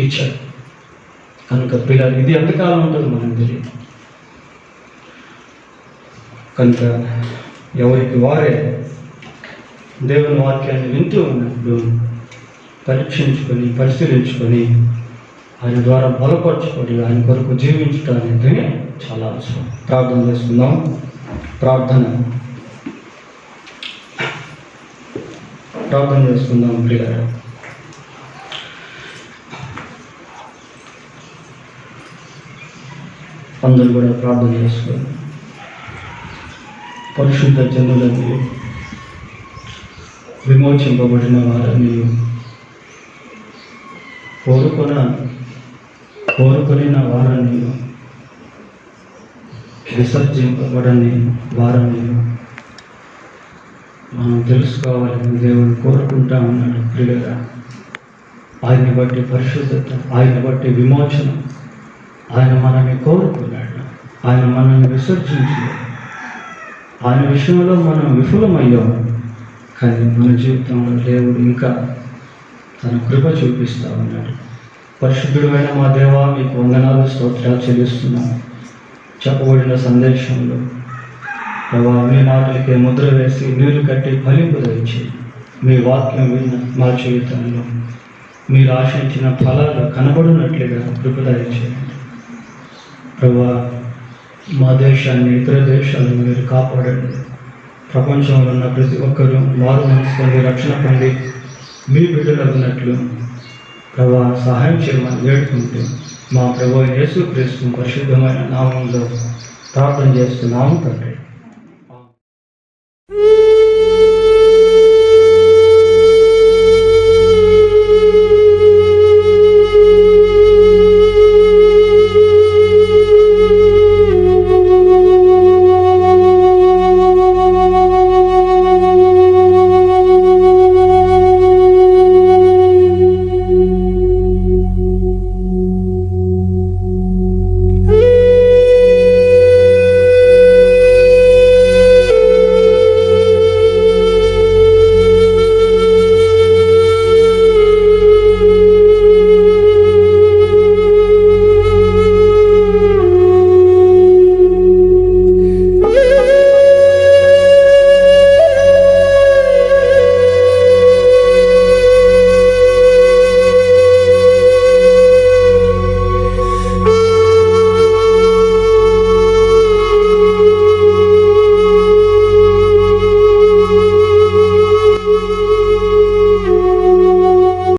ఇచ్చాడు. కనుక పిల్లలు, ఇది ఎంతకాలం ఉంటుందో మనకు తెలియదు. కనుక ఎవరికి వారే దేవుని వాక్యాన్ని వింటూ ఉన్నప్పుడు పరీక్షించుకొని, పరిశీలించుకొని, ఆయన ద్వారా బలపరచుకొని ఆయన కొరకు జీవించడం అనేది చాలా అవసరం. ప్రార్థన చేసుకుందాం. ప్రార్థన చేసుకుందాం ప్రియులారా. అందరూ కూడా ప్రార్థన చేసుకోండి. పరిశుద్ధ జనులని, విమోచింపబడిన వారిని, కోరుకొనిన వారిని, విసర్జింపబడని వారిని మనం తెలుసుకోవాలని దేవుడు కోరుకుంటా ఉన్నాడు. ప్రియులుగా ఆయన్ని బట్టి పరిశుద్ధత, ఆయన బట్టి విమోచన, ఆయన మనల్ని కోరుకున్నాడు. ఆయన మనల్ని విసర్జించాడు. ఆయన విషయంలో మనం విఫలమయ్యాము. కానీ మన జీవితంలో దేవుడు ఇంకా తన కృప చూపిస్తూ ఉన్నాడు. పరిశుద్ధుడైన మా దేవా, మీకు వందనాలు, స్తోత్రాలు చెల్లిస్తున్నాము. చెప్పబడిన సందేశంలో ప్రభా, మీ మాటలకే ముద్ర వేసి నీరు కట్టి ఫలింపు దయచి, మీ వాక్యం విన్న మా జీవితంలో మీరు ఆశించిన ఫలాలు కనబడినట్లుగా కృప దయచేయండి. ప్రభా, మా దేశాన్ని, ఇతర దేశాలను మీరు కాపాడండి. ప్రపంచంలో ఉన్న ప్రతి ఒక్కరూ మారు మనసు పొంది, రక్షణ పొంది మీ బిడ్డలగినట్లు ప్రభా సహాయం చేయమని వేడుకుంటూ మా ప్రభు యేసుక్రీస్తు పరిశుద్ధమైన నామంలో ప్రార్థన చేస్తున్నాము తండ్రి.